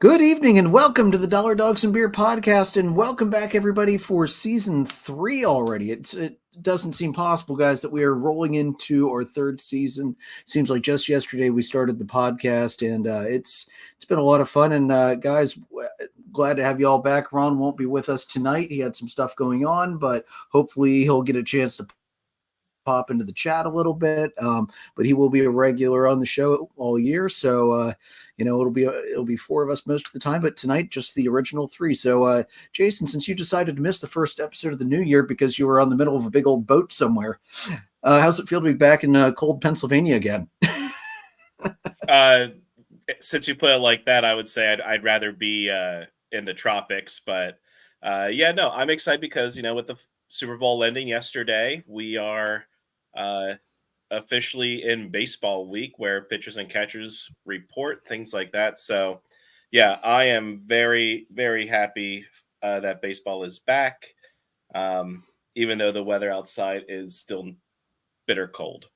Good evening and welcome to the Dollar Dogs and Beer podcast, and welcome back everybody for season 3 already. It doesn't seem possible, guys, that we are rolling into our third season. Seems like just yesterday we started the podcast, and it's been a lot of fun. And guys, glad to have you all back. Ron won't be with us tonight; he had some stuff going on, but hopefully he'll get a chance to pop into the chat a little bit. But he will be a regular on the show all year, so it'll be 4 of us most of the time, but tonight just the original 3. So Jason, since you decided to miss the first episode of the new year because you were on the middle of a big old boat somewhere, how's it feel to be back in cold Pennsylvania again? Since you put it like that, I would say I'd rather be in the tropics, but I'm excited because with the Super Bowl ending yesterday, we are officially in baseball week where pitchers and catchers report, things like that. So yeah, I am very, very happy that baseball is back, even though the weather outside is still bitter cold.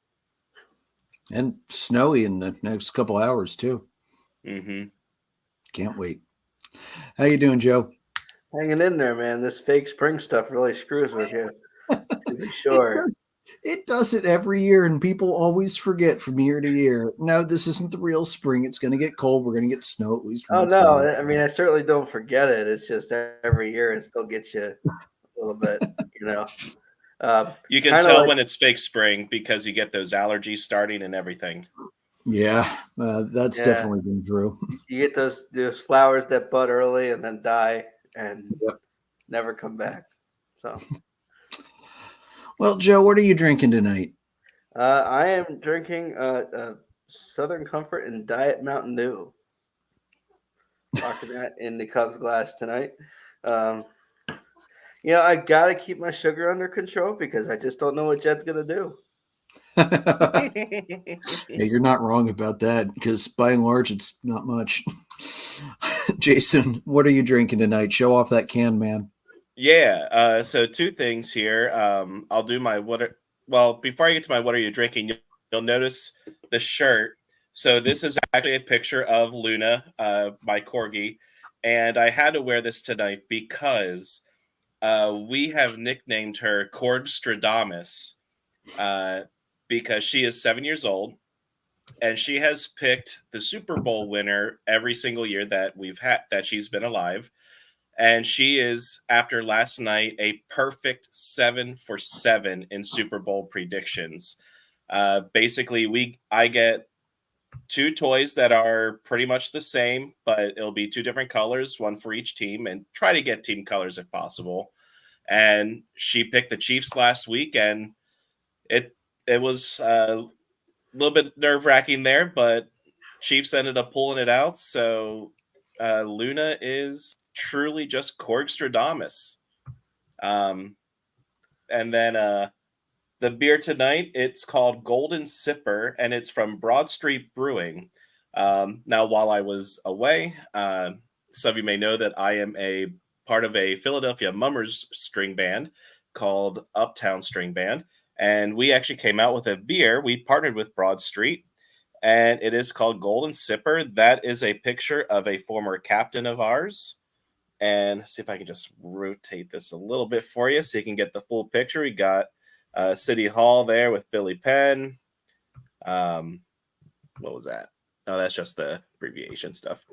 And snowy in the next couple hours too. Mm-hmm. Can't wait. How you doing, Joe? Hanging in there, man. This fake spring stuff really screws with you, to be sure. It does it every year, and people always forget from year to year. No, this isn't the real spring. It's going to get cold. We're going to get snow at least once. Oh, no. I mean, I certainly don't forget it. It's just every year it still gets you a little bit, You can tell when it's fake spring because you get those allergies starting and everything. Yeah, that's definitely been true. You get those flowers that bud early and then die and never come back. So... Well, Joe, what are you drinking tonight? I am drinking Southern Comfort and Diet Mountain Dew. Rocking that in the Cubs glass tonight. I got to keep my sugar under control because I just don't know what Jed's going to do. Yeah, you're not wrong about that because by and large, it's not much. Jason, what are you drinking tonight? Show off that can, man. Yeah, so 2 things here. I'll do my before I get to my what are you drinking, you'll notice the shirt. So this is actually a picture of Luna, my corgi, and I had to wear this tonight because we have nicknamed her Corgstradamus because she is 7 years old, and she has picked the Super Bowl winner every single year that she's been alive. And she is, after last night, a perfect 7 for 7 in Super Bowl predictions. Basically, I get 2 toys that are pretty much the same, but it'll be 2 different colors, one for each team, and try to get team colors if possible. And she picked the Chiefs last week, and it was a little bit nerve-wracking there, but Chiefs ended up pulling it out. So Luna is truly just Corgstradamus. And then the beer tonight, it's called Golden Sipper, and it's from Broad Street Brewing. Now, while I was away, some of you may know that I am a part of a Philadelphia Mummers string band called Uptown String Band, and we actually came out with a beer. We partnered with Broad Street, and it is called Golden Sipper. That is a picture of a former captain of ours. And see if I can just rotate this a little bit for you so you can get the full picture. We got City Hall there with Billy Penn. What was that? Oh, that's just the abbreviation stuff.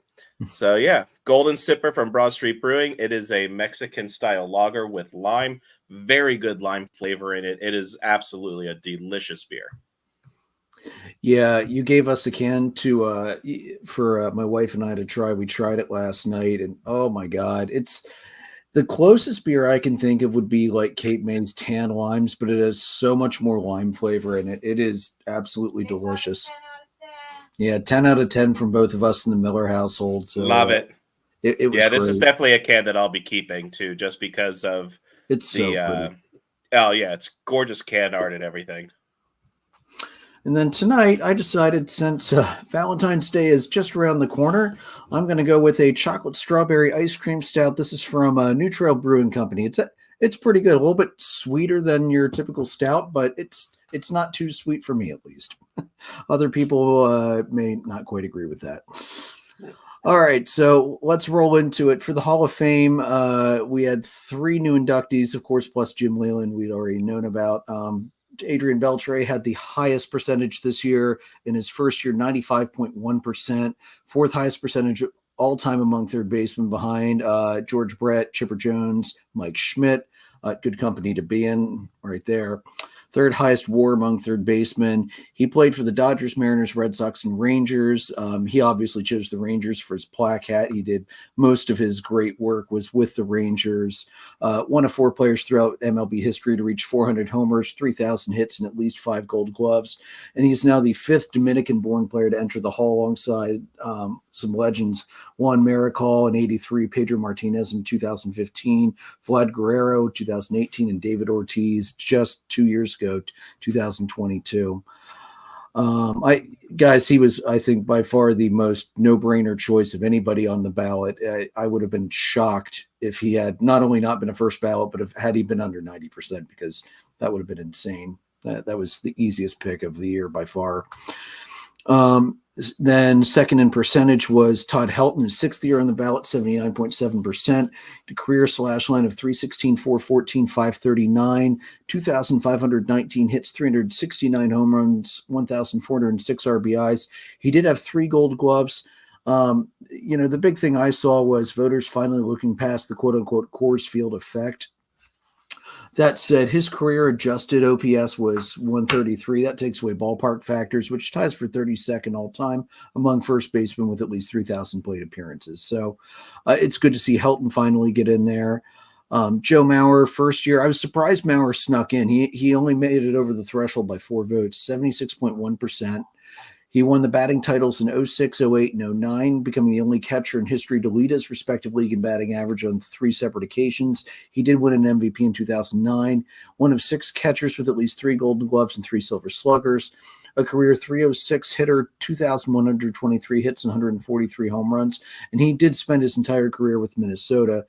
So yeah, Golden Sipper from Broad Street Brewing. It is a Mexican style lager with lime. Very good lime flavor in it. It is absolutely a delicious beer. Yeah, you gave us a can for my wife and I to try. We tried it last night, and oh my God, it's the closest beer I can think of would be like Cape May's Tan Limes, but it has so much more lime flavor in it. It is absolutely delicious. 10 out of 10 from both of us in the Miller household. So, love it. It was this great. is definitely a can that I'll be keeping too, just because of it's so pretty. It's gorgeous can art and everything. And then tonight, I decided since Valentine's Day is just around the corner, I'm going to go with a chocolate strawberry ice cream stout. This is from New Trail Brewing Company. It's pretty good, a little bit sweeter than your typical stout, but it's not too sweet for me at least. Other people may not quite agree with that. All right, so let's roll into it. For the Hall of Fame, we had 3 new inductees, of course, plus Jim Leyland, we'd already known about. Adrian Beltre had the highest percentage this year in his first year, 95.1%, fourth highest percentage all time among third basemen behind George Brett, Chipper Jones, Mike Schmidt. Good company to be in right there. Third highest WAR among third basemen. He played for the Dodgers, Mariners, Red Sox, and Rangers. He obviously chose the Rangers for his plaque hat. He did most of his great work was with the Rangers. One of 4 players throughout MLB history to reach 400 homers, 3,000 hits, and at least 5 Gold Gloves. And he's now the 5th Dominican-born player to enter the Hall alongside some legends: Juan Marichal in '83, Pedro Martinez in 2015, Vlad Guerrero 2018, and David Ortiz just 2 years ago, 2022. He was, I think, by far the most no-brainer choice of anybody on the ballot. I would have been shocked if he had not only not been a first ballot, but had he been under 90%, because that would have been insane. That was the easiest pick of the year by far. Then second in percentage was Todd Helton, his 6th year on the ballot, 79.7%. The career slash line of 316, 414, 539, 2,519 hits, 369 home runs, 1,406 RBIs. He did have 3 Gold Gloves. The big thing I saw was voters finally looking past the quote unquote Coors Field effect. That said, his career adjusted OPS was 133. That takes away ballpark factors, which ties for 32nd all time among first basemen with at least 3,000 plate appearances. So it's good to see Helton finally get in there. Joe Mauer, first year. I was surprised Mauer snuck in. He only made it over the threshold by 4 votes, 76.1%. He won the batting titles in 06, 08, and 09, becoming the only catcher in history to lead his respective league in batting average on 3 separate occasions. He did win an MVP in 2009, one of 6 catchers with at least 3 Golden Gloves and 3 Silver Sluggers, a career 306 hitter, 2,123 hits, and 143 home runs. And he did spend his entire career with Minnesota.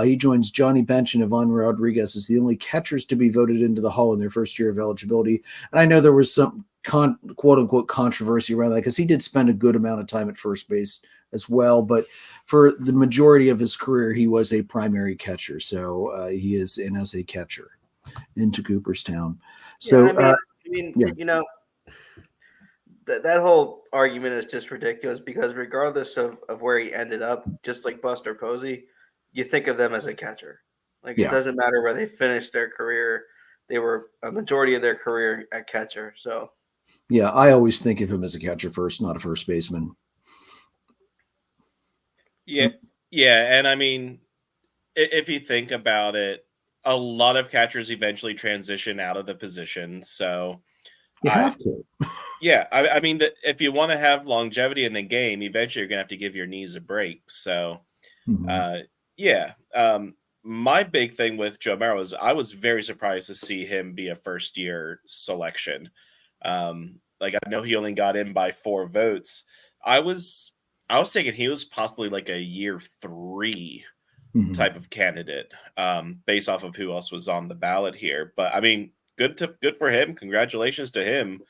He joins Johnny Bench and Ivan Rodriguez as the only catchers to be voted into the Hall in their first year of eligibility. And I know there was some quote unquote controversy around that because he did spend a good amount of time at first base as well, but for the majority of his career he was a primary catcher, so he is in as a catcher into Cooperstown. So yeah. That whole argument is just ridiculous, because regardless of where he ended up, just like Buster Posey, you think of them as a catcher. It doesn't matter where they finished their career, they were a majority of their career at catcher. So yeah, I always think of him as a catcher first, not a first baseman. Yeah. And I mean, if you think about it, a lot of catchers eventually transition out of the position. So you have to. Yeah. I mean, if you want to have longevity in the game, eventually you're going to have to give your knees a break. So, my big thing with Joe Mauer was I was very surprised to see him be a first year selection. I know he only got in by 4 votes. I was thinking he was possibly like a year 3 type of candidate, based off of who else was on the ballot here. But I mean, good for him. Congratulations to him.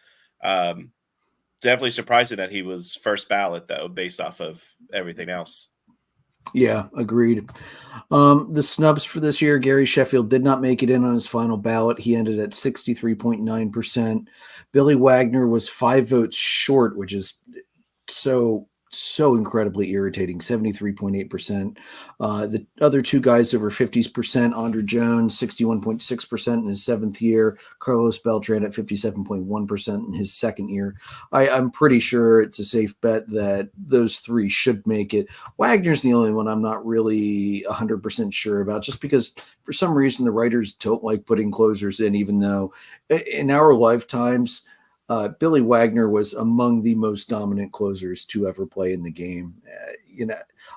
Definitely surprising that he was first ballot though, based off of everything else. Yeah, agreed. The snubs for this year: Gary Sheffield did not make it in on his final ballot. He ended at 63.9%. Billy Wagner was 5 votes short, which is so incredibly irritating, 73.8%. The other 2 guys over 50%, Andre Jones, 61.6% in his 7th year, Carlos Beltran at 57.1% in his 2nd year. I'm pretty sure it's a safe bet that those 3 should make it. Wagner's the only one I'm not really 100% sure about, just because for some reason the writers don't like putting closers in, even though in our lifetimes, Billy Wagner was among the most dominant closers to ever play in the game.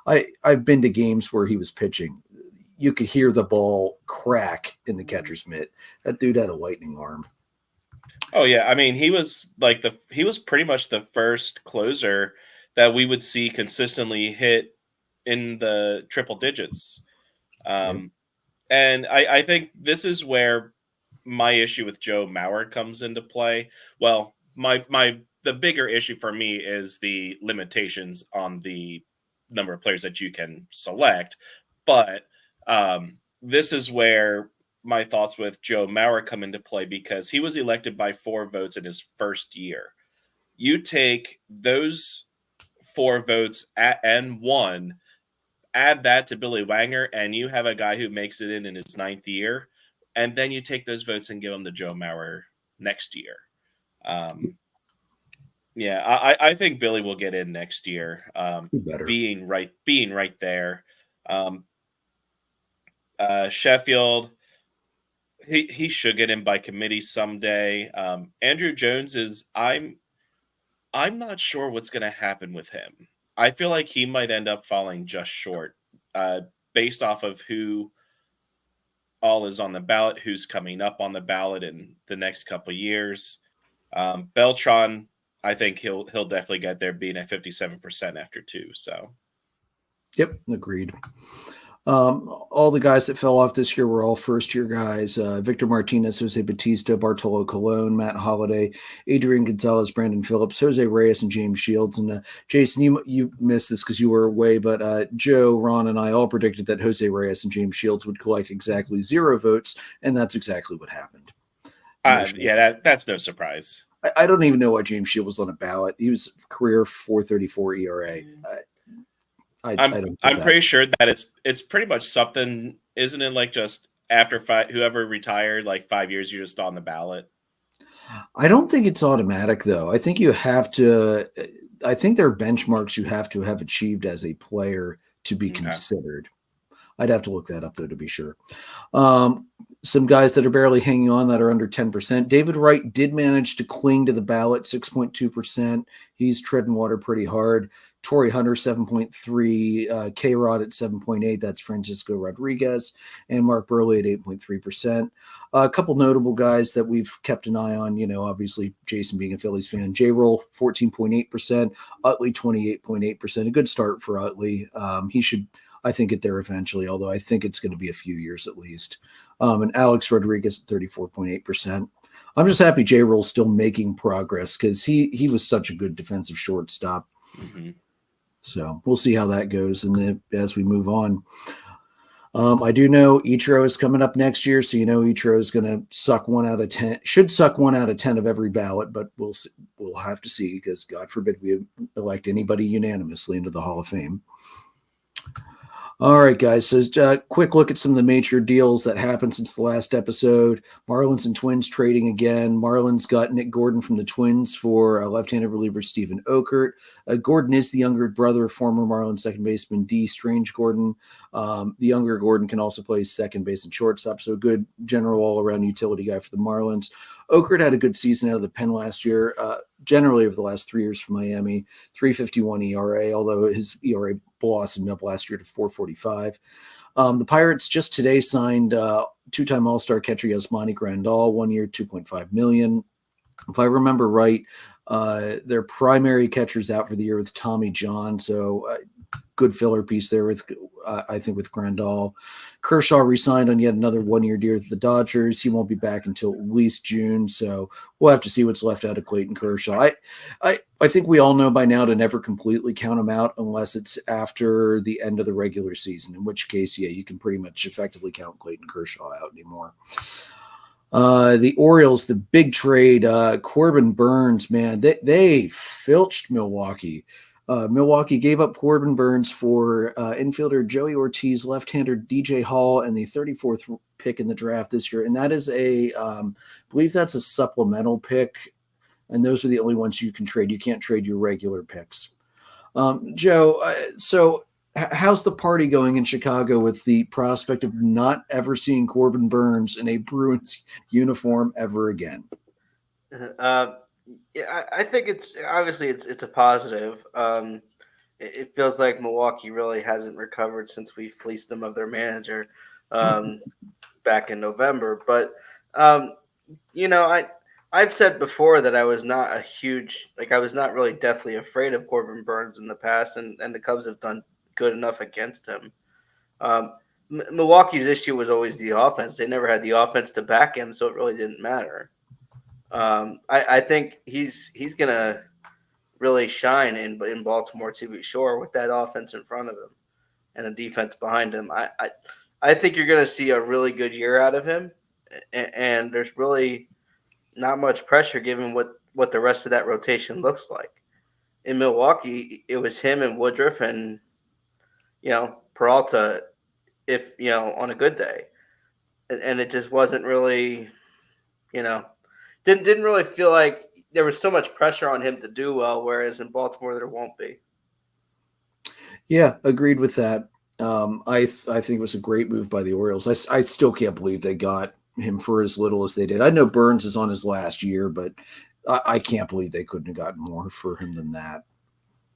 I've been to games where he was pitching. You could hear the ball crack in the catcher's mitt. That dude had a lightning arm. Oh yeah, I mean, he was pretty much the first closer that we would see consistently hit in the triple digits. And I think this is where my issue with Joe Mauer comes into play. Well, the bigger issue for me is the limitations on the number of players that you can select. But this is where my thoughts with Joe Mauer come into play, because he was elected by 4 votes in his first year. You take those 4 votes and 1, add that to Billy Wagner, and you have a guy who makes it in his 9th year. And then you take those votes and give them to Joe Mauer next year. I think Billy will get in next year. Being right there. Sheffield, he should get in by committee someday. Andrew Jones is I'm not sure what's going to happen with him. I feel like he might end up falling just short, based off of who all is on the ballot, who's coming up on the ballot in the next couple of years. Beltran, I think he'll definitely get there, being at 57% after 2. So, yep, agreed. All the guys that fell off this year were all first-year guys. Victor Martinez, Jose Batista, Bartolo Colon, Matt Holliday, Adrian Gonzalez, Brandon Phillips, Jose Reyes, and James Shields. And Jason, you missed this because you were away, but Joe, Ron, and I all predicted that Jose Reyes and James Shields would collect exactly 0 votes, and that's exactly what happened. That's no surprise. I don't even know why James Shields was on a ballot. He was career 4.34 ERA. I'm pretty sure that it's pretty much something, isn't it? Like, just after whoever retired, like 5 years, you're just on the ballot. I don't think it's automatic, though. I think you have to. I think there are benchmarks you have to have achieved as a player to be considered. I'd have to look that up, though, to be sure. Some guys that are barely hanging on that are under 10%. David Wright did manage to cling to the ballot, 6.2%. He's treading water pretty hard. Torrey Hunter, 7.3%. K-Rod at 7.8%. That's Francisco Rodriguez. And Mark Burley at 8.3%. A couple notable guys that we've kept an eye on, obviously Jason being a Phillies fan. J-Roll, 14.8%. Utley, 28.8%. A good start for Utley. He should, I think, get there eventually, although I think it's going to be a few years at least. And Alex Rodriguez at 34.8%. I'm just happy J-Roll's still making progress because he was such a good defensive shortstop. Mm-hmm. So we'll see how that goes as we move on. I do know Ichiro is coming up next year, so Ichiro is going to suck 1 out of 10. Should suck 1 out of 10 of every ballot, but we'll see. We'll have to see, because God forbid we elect anybody unanimously into the Hall of Fame. All right, guys. So quick look at some of the major deals that happened since the last episode. Marlins and Twins trading again. Marlins got Nick Gordon from the Twins for left-handed reliever Steven Okert. Gordon is the younger brother of former Marlins second baseman D. Strange Gordon. The younger Gordon can also play second base and shortstop, so a good general all-around utility guy for the Marlins. Okert had a good season out of the pen last year, generally over the last 3 years for Miami, 3.51 ERA, although his ERA blossomed up last year to 4.45. The Pirates just today signed two-time All-Star catcher Yasmani Grandal, 1 year, $2.5 million. If I remember right, their primary catcher's out for the year with Tommy John, so good filler piece there with I think with Grandal. Kershaw re-signed on yet another 1 year deal with the Dodgers. He won't be back until at least June, so we'll have to see what's left out of Clayton Kershaw. I think we all know by now to never completely count him out unless it's after the end of the regular season, in which case, yeah, you can pretty much effectively count Clayton Kershaw out anymore. The Orioles, the big trade, Corbin Burns, man, they filched Milwaukee. Milwaukee gave up Corbin Burns for infielder Joey Ortiz, left-hander DJ Hall, and the 34th pick in the draft this year. And that is I believe that's a supplemental pick. And those are the only ones you can trade. You can't trade your regular picks. Joe, so how's the party going in Chicago with the prospect of not ever seeing Corbin Burns in a Bruins uniform ever again? Yeah, I think it's obviously it's a positive. It feels like Milwaukee really hasn't recovered since we fleeced them of their manager back in November. But I've said before that I was not I was not really deathly afraid of Corbin Burns in the past, and the Cubs have done good enough against him. Milwaukee's issue was always the offense. They never had the offense to back him, so it really didn't matter. I think he's gonna really shine in Baltimore, to be sure, with that offense in front of him and the defense behind him. I think you're going to see a really good year out of him, and there's really not much pressure given what the rest of that rotation looks like. In Milwaukee, it was him and Woodruff and Peralta, if on a good day, and it just wasn't really, didn't really feel like there was so much pressure on him to do well, whereas in Baltimore there won't be. Yeah, agreed with that. I think it was a great move by the Orioles. I still can't believe they got him for as little as they did. I know Burns is on his last year, but I can't believe they couldn't have gotten more for him than that.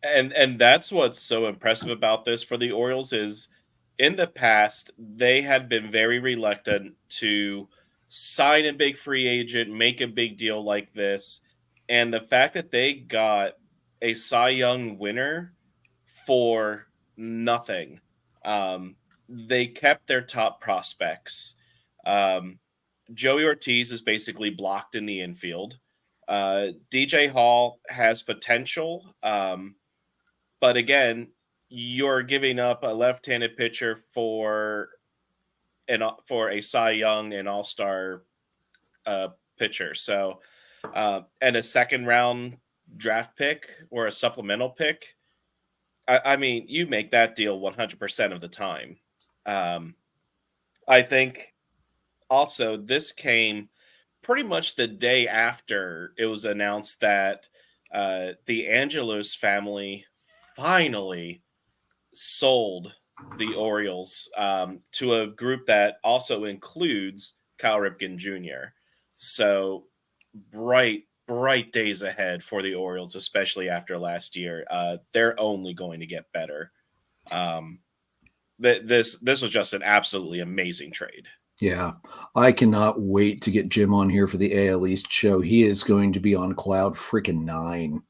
And that's what's so impressive about this for the Orioles is in the past, they had been very reluctant to sign a big free agent, make a big deal like this. And the fact that they got a Cy Young winner for nothing, they kept their top prospects. Joey Ortiz is basically blocked in the infield. DJ Hall has potential. But again, you're giving up a left-handed pitcher for a Cy Young and All-Star pitcher. So, and a second-round draft pick or a supplemental pick. I mean, you make that deal 100% of the time. I think also this came pretty much the day after it was announced that the Angelos family finally sold the Orioles to a group that also includes Cal Ripken Jr. So bright days ahead for the Orioles, especially after last year. They're only going to get better. This was just an absolutely amazing trade. Yeah, I cannot wait to get Jim on here for the AL East show. He is going to be on cloud freaking 9.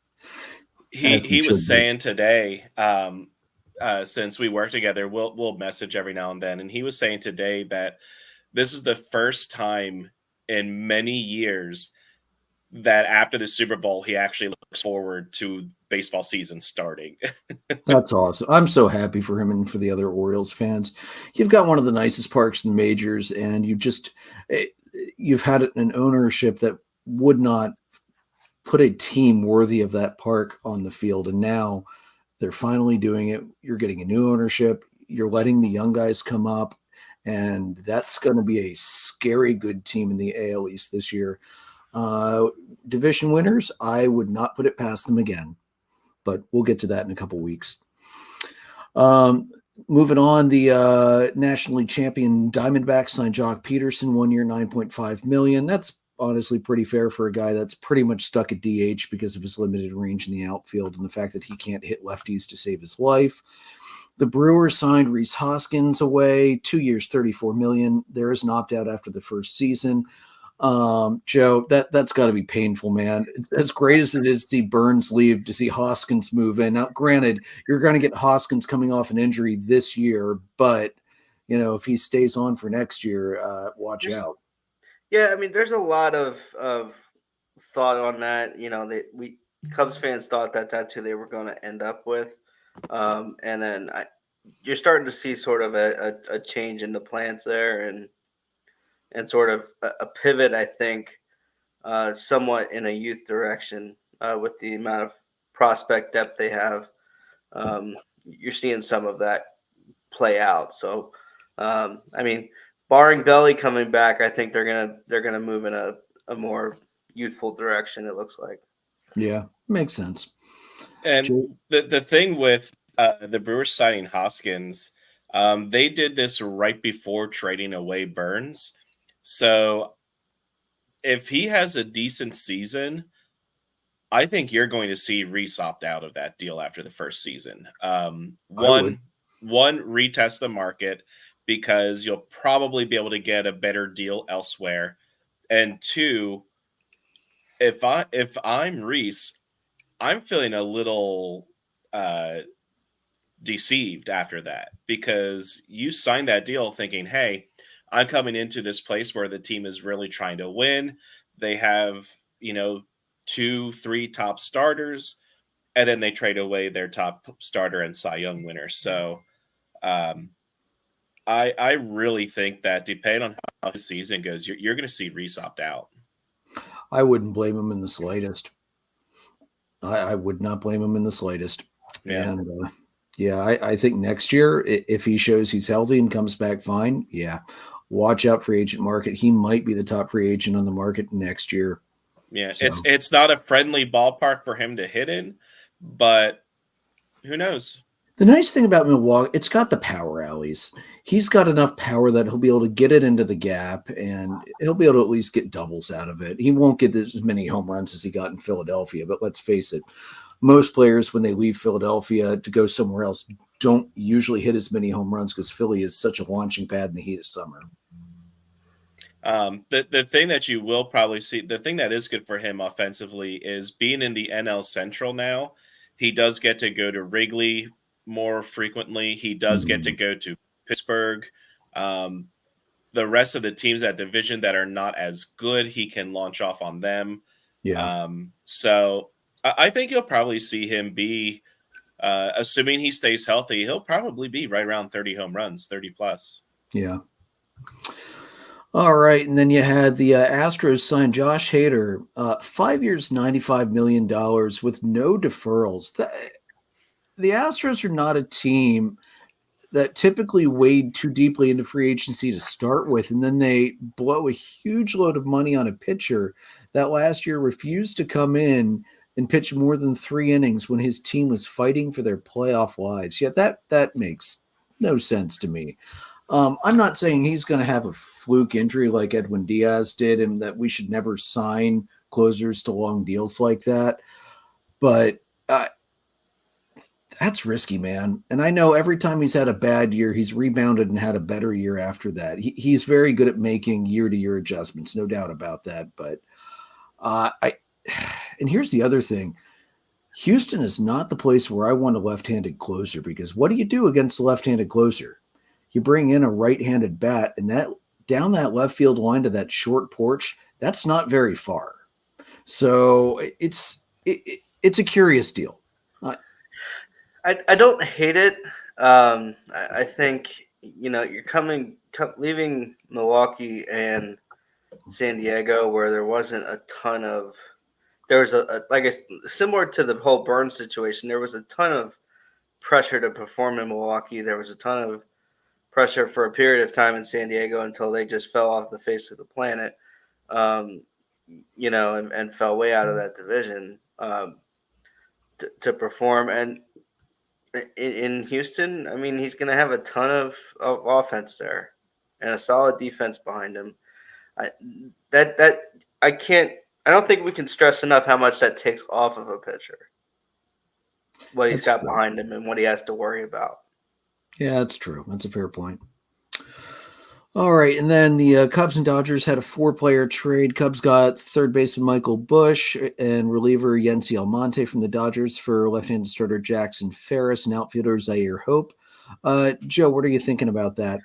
He was saying today, since we work together, we'll message every now and then, and he was saying today that this is the first time in many years that after the Super Bowl he actually looks forward to baseball season starting. That's awesome. I'm so happy for him and for the other Orioles fans. You've got one of the nicest parks in the majors, and you've had an ownership that would not put a team worthy of that park on the field, and now they're finally doing it. You're getting a new ownership. You're letting the young guys come up, and that's going to be a scary good team in the AL East this year. Division winners, I would not put it past them again, but we'll get to that in a couple weeks. Moving on, the National League champion Diamondbacks signed Jock Peterson, 1 year, $9.5 million. That's honestly pretty fair for a guy that's pretty much stuck at DH because of his limited range in the outfield and the fact that he can't hit lefties to save his life. The Brewers signed Rhys Hoskins away, 2 years, $34 million. There is an opt-out after the first season. Joe, that's got to be painful, man. As great as it is to see Burns leave, to see Hoskins move in. Now, granted, you're going to get Hoskins coming off an injury this year, but if he stays on for next year, watch out. Yeah, I mean, there's a lot of thought on that. We Cubs fans thought that that's who they were going to end up with, and then you're starting to see sort of a change in the plans there, and sort of a pivot, I think, somewhat in a youth direction with the amount of prospect depth they have. You're seeing some of that play out. So, I mean, barring Belly coming back, I think they're gonna move in a more youthful direction. It looks like. Yeah, makes sense. And the thing with the Brewers signing Hoskins, they did this right before trading away Burns. So if he has a decent season, I think you're going to see Rhys opt out of that deal after the first season. One, retest the market because you'll probably be able to get a better deal elsewhere. And two, if I'm Rhys, I'm feeling a little deceived after that because you signed that deal thinking, hey, I'm coming into this place where the team is really trying to win. They have, 2-3 top starters. and then they trade away their top starter and Cy Young winner. So I really think that depending on how the season goes, you're going to see Reese opt out. I wouldn't blame him in the slightest. I would not blame him in the slightest. Yeah. And I think next year, if he shows he's healthy and comes back fine, watch out free agent market. He might be the top free agent on the market next year. Yeah, So. it's not a friendly ballpark for him to hit in, but who knows? The nice thing about Milwaukee, it's got the power alleys. He's got enough power that he'll be able to get it into the gap, and he'll be able to at least get doubles out of it. He won't get as many home runs as he got in Philadelphia, but let's face it, most players, when they leave Philadelphia to go somewhere else, don't usually hit as many home runs because Philly is such a launching pad in the heat of summer. The thing that you will probably see, the thing that is good for him offensively is being in the NL Central now. He does get to go to Wrigley more frequently. He does get to go to Pittsburgh. The rest of the teams at division that are not as good, he can launch off on them. Yeah. So I think you'll probably see him be, assuming he stays healthy, he'll probably be right around 30 home runs, 30 plus. Yeah. All right, and then you had the Astros sign Josh Hader, 5 years, $95 million with no deferrals. The Astros are not a team that typically wade too deeply into free agency to start with, and then they blow a huge load of money on a pitcher that last year refused to come in and pitch more than 3 innings when his team was fighting for their playoff lives. Yeah, that makes no sense to me. I'm not saying he's going to have a fluke injury like Edwin Diaz did and that we should never sign closers to long deals like that. But that's risky, man. And I know every time he's had a bad year, he's rebounded and had a better year after that. He's very good at making year-to-year adjustments, no doubt about that. But and here's the other thing. Houston is not the place where I want a left-handed closer because what do you do against a left-handed closer? You bring in a right-handed bat, and that down that left field line to that short porch, that's not very far. So it's a curious deal. I don't hate it. I think you're leaving Milwaukee and San Diego where there wasn't a ton of. There was similar to the whole Burns situation. There was a ton of pressure to perform in Milwaukee. There was a ton of pressure for a period of time in San Diego until they just fell off the face of the planet, and fell way out of that division to perform. And in Houston, I mean, he's going to have a ton of offense there and a solid defense behind him. I don't think we can stress enough how much that takes off of a pitcher. What he's got behind him and what he has to worry about. Yeah, that's true. That's a fair point. All right, and then the Cubs and Dodgers had a 4-player trade. Cubs got third baseman Michael Busch and reliever Yency Almonte from the Dodgers for left-handed starter Jackson Ferris and outfielder Zaire Hope. Joe, what are you thinking about that?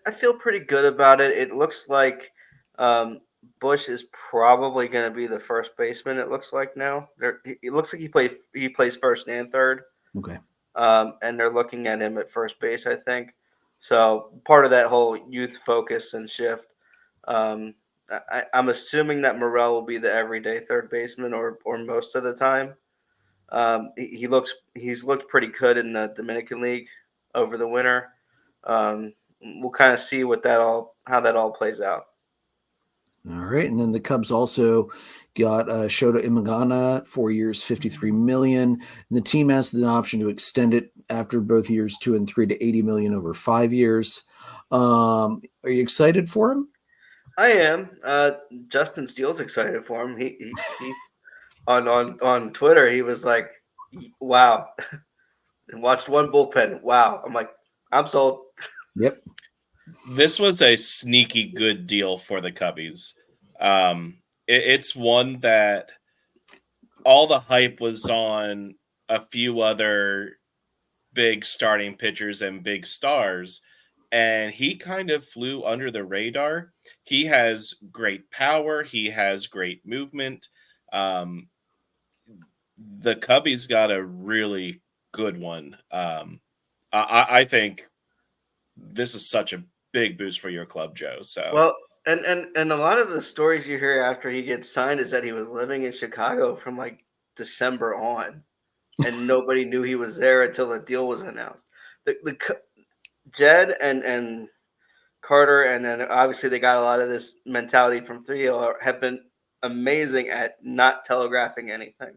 I feel pretty good about it. It looks like Busch is probably going to be the first baseman. It looks like now. It looks like he plays first and third. Okay. And they're looking at him at first base, I think. So part of that whole youth focus and shift. I'm assuming that Morel will be the everyday third baseman or most of the time. He's looked pretty good in the Dominican League over the winter. We'll kind of see how that all plays out. All right, and then the Cubs also got Shota Imagana, 4 years, $53 million. And the team has the option to extend it after both years 2 and 3 to $80 million over 5 years. Are you excited for him? I am. Justin Steele's excited for him. He's on Twitter. He was like, "Wow," and watched one bullpen. Wow. I'm like, I'm sold. Yep. This was a sneaky good deal for the Cubbies. It's one that all the hype was on a few other big starting pitchers and big stars, and he kind of flew under the radar. He has great power. He has great movement. the Cubbies got a really good one. I think this is such a big boost for your club, Joe. So Well, and a lot of the stories you hear after he gets signed is that he was living in Chicago from like December on, and nobody knew he was there until the deal was announced. Jed and Carter, and then obviously they got a lot of this mentality from 3 have been amazing at not telegraphing anything.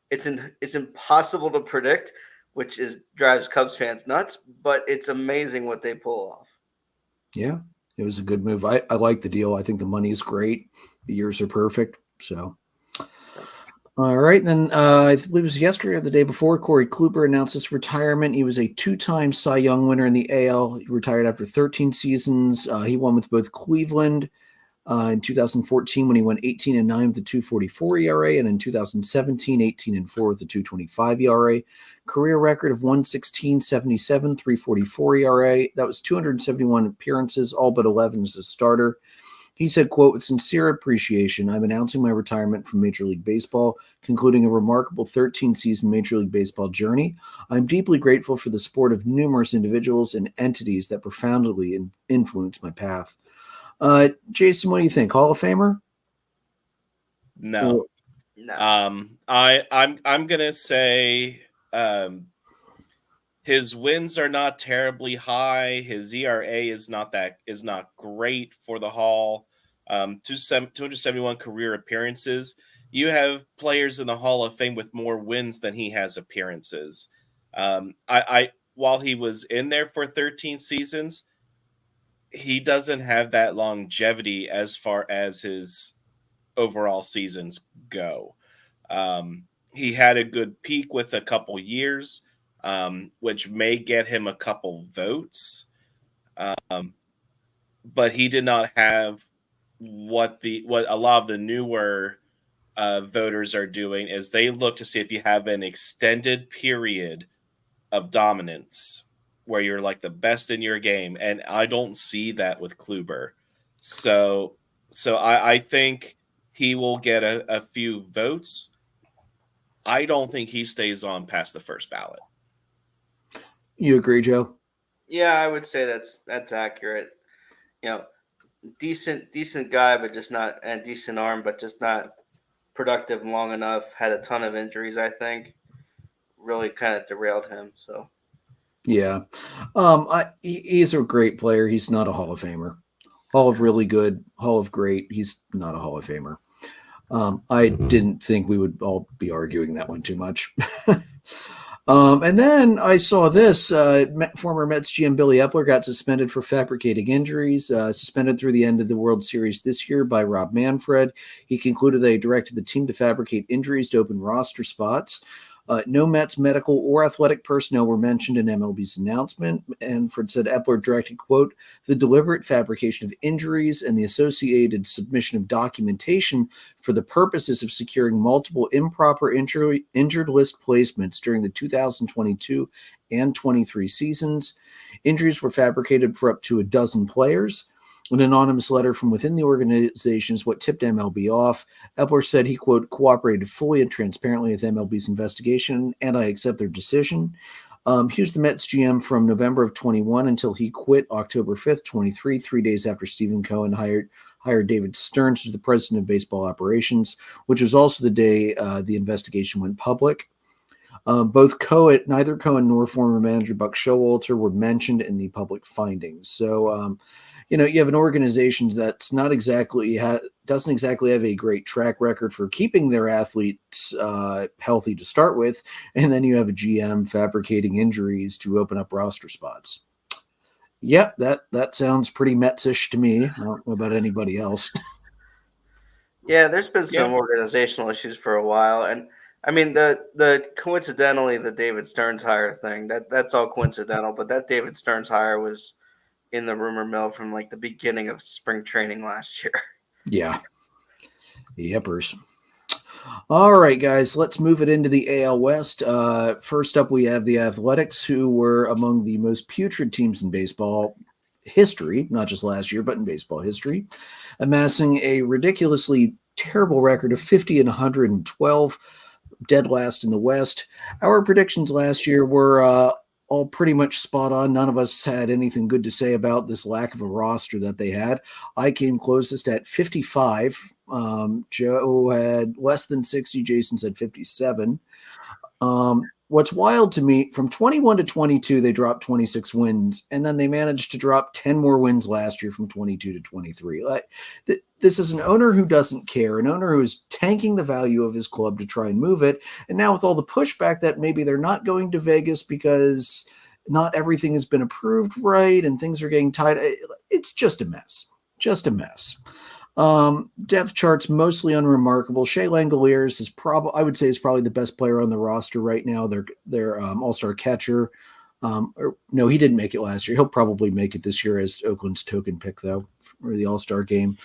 It's impossible to predict, which drives Cubs fans nuts, but it's amazing what they pull off. Yeah, it was a good move. I like the deal. I think the money is great. The years are perfect. So, all right. Then I believe it was yesterday or the day before, Corey Kluber announced his retirement. He was a 2-time Cy Young winner in the AL. He retired after 13 seasons. He won with both Cleveland in 2014 when he went 18-9 with a 2.44 ERA, and in 2017, 18-4 with a 2.25 ERA. Career record of 116, 77, 3.44 ERA. That was 271 appearances, all but 11 as a starter. He said, quote, "With sincere appreciation, I'm announcing my retirement from Major League Baseball, concluding a remarkable 13-season Major League Baseball journey. I'm deeply grateful for the support of numerous individuals and entities that profoundly influenced my path." Jason, what do you think? Hall of Famer? no. No. I'm gonna say his wins are not terribly high. His ERA is not great for the Hall. 271 career appearances. You have players in the Hall of Fame with more wins than he has appearances. While he was in there for 13 seasons, he doesn't have that longevity as far as his overall seasons go. He had a good peak with a couple years, which may get him a couple votes. But he did not have what a lot of the newer voters are doing is they look to see if you have an extended period of dominance where you're like the best in your game, and I don't see that with Kluber. So I think he will get a few votes. I don't think he stays on past the first ballot. You agree, Joe? Yeah, I would say that's accurate. You know, decent guy, but just not, and decent arm, but just not productive long enough. Had a ton of injuries, I think. Really kind of derailed him. So Yeah. He's a great player. He's not a Hall of Famer. Hall of really good, Hall of great. He's not a Hall of Famer. I didn't think we would all be arguing that one too much. And then I saw this. Former Mets GM Billy Epler got suspended for fabricating injuries, suspended through the end of the World Series this year by Rob Manfred. He concluded they directed the team to fabricate injuries to open roster spots. No Mets medical or athletic personnel were mentioned in MLB's announcement. Manfred said Epler directed, quote, "the deliberate fabrication of injuries and the associated submission of documentation for the purposes of securing multiple improper injured list placements during the 2022 and 23 seasons. Injuries were fabricated for up to a dozen players. An anonymous letter from within the organization is what tipped MLB off. Epler said he, quote, cooperated fully and transparently with MLB's investigation, and I accept their decision." He was the Mets GM from November of 21 until he quit October 5th, 23, 3 days after Stephen Cohen hired David Stearns as the president of baseball operations, which was also the day the investigation went public. Neither Cohen nor former manager Buck Showalter were mentioned in the public findings. So, you have an organization that's doesn't exactly have a great track record for keeping their athletes healthy to start with, and then you have a GM fabricating injuries to open up roster spots. Yep, that sounds pretty Metsish to me. I don't know about anybody else. yeah, there's been some organizational issues for a while, and I mean the coincidentally the David Stearns hire thing that's all coincidental, but that David Stearns hire was in the rumor mill from like the beginning of spring training last year. Yeah. Yepers. All right, guys, let's move it into the AL West. First up, we have the Athletics, who were among the most putrid teams in baseball history, not just last year, but in baseball history, amassing a ridiculously terrible record of 50-112. dead last in the West. Our predictions last year were all pretty much spot on. None of us had anything good to say about this lack of a roster that they had. I came closest at 55. Joe had less than 60. Jason said 57. What's wild to me, from 21 to 22, they dropped 26 wins, and then they managed to drop 10 more wins last year from 22 to 23. This is an owner who doesn't care, an owner who is tanking the value of his club to try and move it. And now with all the pushback that maybe they're not going to Vegas because not everything has been approved right and things are getting tight, it's just a mess. Just a mess. Depth chart's mostly unremarkable. Shea Langoliers is I would say is probably the best player on the roster right now. Their all-star catcher. No, he didn't make it last year. He'll probably make it this year as Oakland's token pick, though, for the all-star game.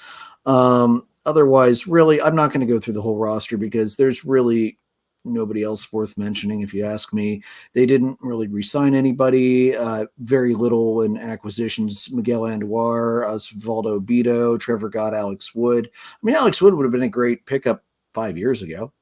Otherwise, really, I'm not going to go through the whole roster because there's really nobody else worth mentioning, if you ask me. They didn't really re-sign anybody. Very little in acquisitions. Miguel Andujar, Osvaldo Bido, Trevor Gott, Alex Wood. I mean, Alex Wood would have been a great pickup 5 years ago.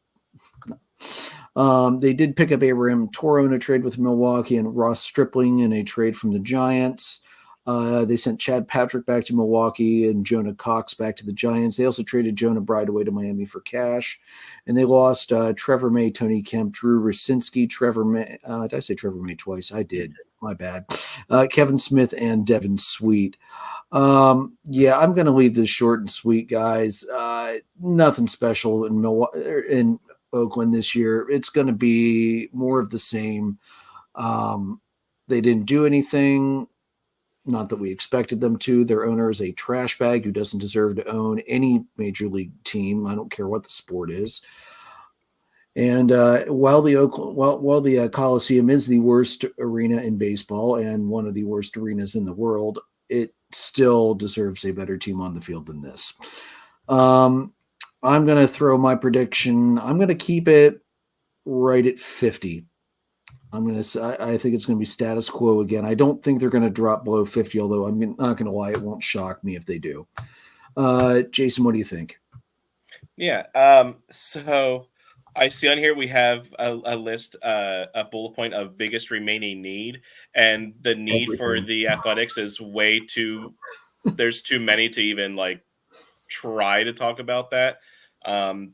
They did pick up Abraham Toro in a trade with Milwaukee and Ross Stripling in a trade from the Giants. They sent Chad Patrick back to Milwaukee and Jonah Cox back to the Giants. They also traded Jonah Bride away to Miami for cash. And they lost Trevor May, Tony Kemp, Drew Rosinski, Trevor May. Did I say Trevor May twice? I did. My bad. Kevin Smith and Devin Sweet. I'm going to leave this short and sweet, guys. Nothing special in Oakland this year. It's going to be more of the same. They didn't do anything. Not that we expected them to. Their owner is a trash bag who doesn't deserve to own any major league team. I don't care what the sport is. And while the Coliseum is the worst arena in baseball and one of the worst arenas in the world, it still deserves a better team on the field than this. I'm going to throw my prediction. I'm going to keep it right at 50. I think it's going to be status quo again. I don't think they're going to drop below 50, although I'm not going to lie, it won't shock me if they do. Jason, what do you think? Yeah. So I see on here we have a list, a bullet point of biggest remaining need, and the need for the Athletics is way too. There's too many to even try to talk about that.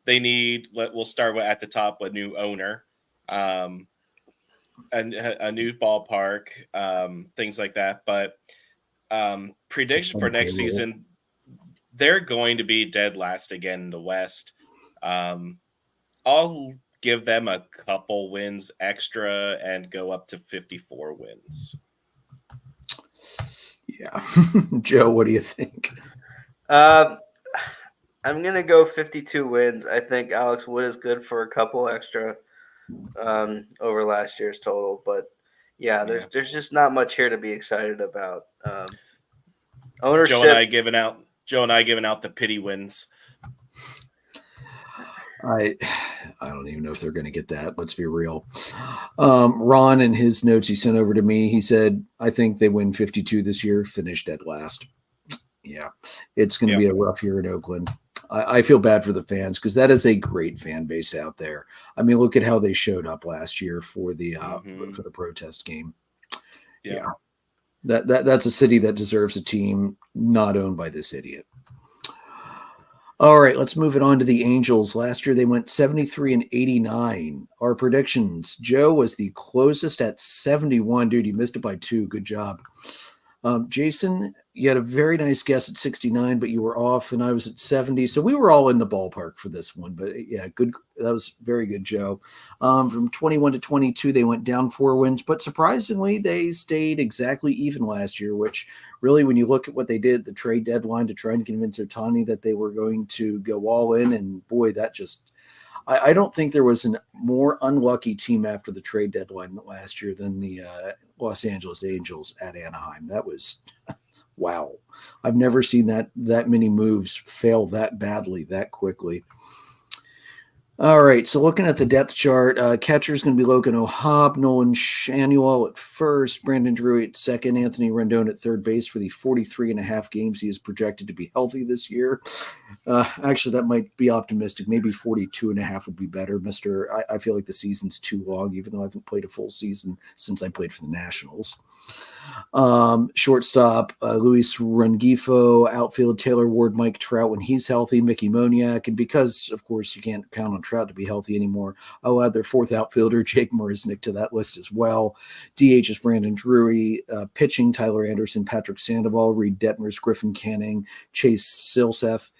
They need. We'll start at the top with new owner. A new ballpark, things like that. But prediction for next season, they're going to be dead last again in the West. I'll give them a couple wins extra and go up to 54 wins. Yeah. Joe, what do you think? I'm going to go 52 wins. I think Alex Wood is good for a couple extra over last year's total, but there's just not much here to be excited about. Ownership. Joe and I giving out the pity wins. I don't even know if they're going to get that. Let's be real. Ron, in his notes he sent over to me, he said, I think they win 52 this year, finish dead last. Yeah, it's going to be a rough year in Oakland. I feel bad for the fans because that is a great fan base out there. I mean, look at how they showed up last year for the for the protest game. Yeah. That's a city that deserves a team not owned by this idiot. All right, let's move it on to the Angels. Last year they went 73-89. Our predictions: Joe was the closest at 71. Dude, you missed it by 2. Good job. Jason, you had a very nice guess at 69, but you were off, and I was at 70. So we were all in the ballpark for this one. But yeah, good. That was very good, Joe. From 21 to 22, they went down 4 wins, but surprisingly, they stayed exactly even last year, which really, when you look at what they did, the trade deadline to try and convince Ohtani that they were going to go all in, and boy, that just I don't think there was a more unlucky team after the trade deadline last year than the Los Angeles Angels at Anaheim. That was wow. I've never seen that many moves fail that badly that quickly. All right, so looking at the depth chart, catcher is going to be Logan O'Hoppe, Nolan Schanuel at first, Brandon Drury at second, Anthony Rendon at third base for the 43 and a half games he is projected to be healthy this year. Actually, that might be optimistic. Maybe 42.5 would be better, Mister. I feel like the season's too long, even though I haven't played a full season since I played for the Nationals. Shortstop, Luis Rengifo. Outfield, Taylor Ward, Mike Trout when he's healthy, Mickey Moniak. And because, of course, you can't count on Trout to be healthy anymore, I'll add their fourth outfielder, Jake Marisnick, to that list as well. DH is Brandon Drury. Pitching, Tyler Anderson, Patrick Sandoval, Reed Detmers, Griffin Canning, Chase Silseth.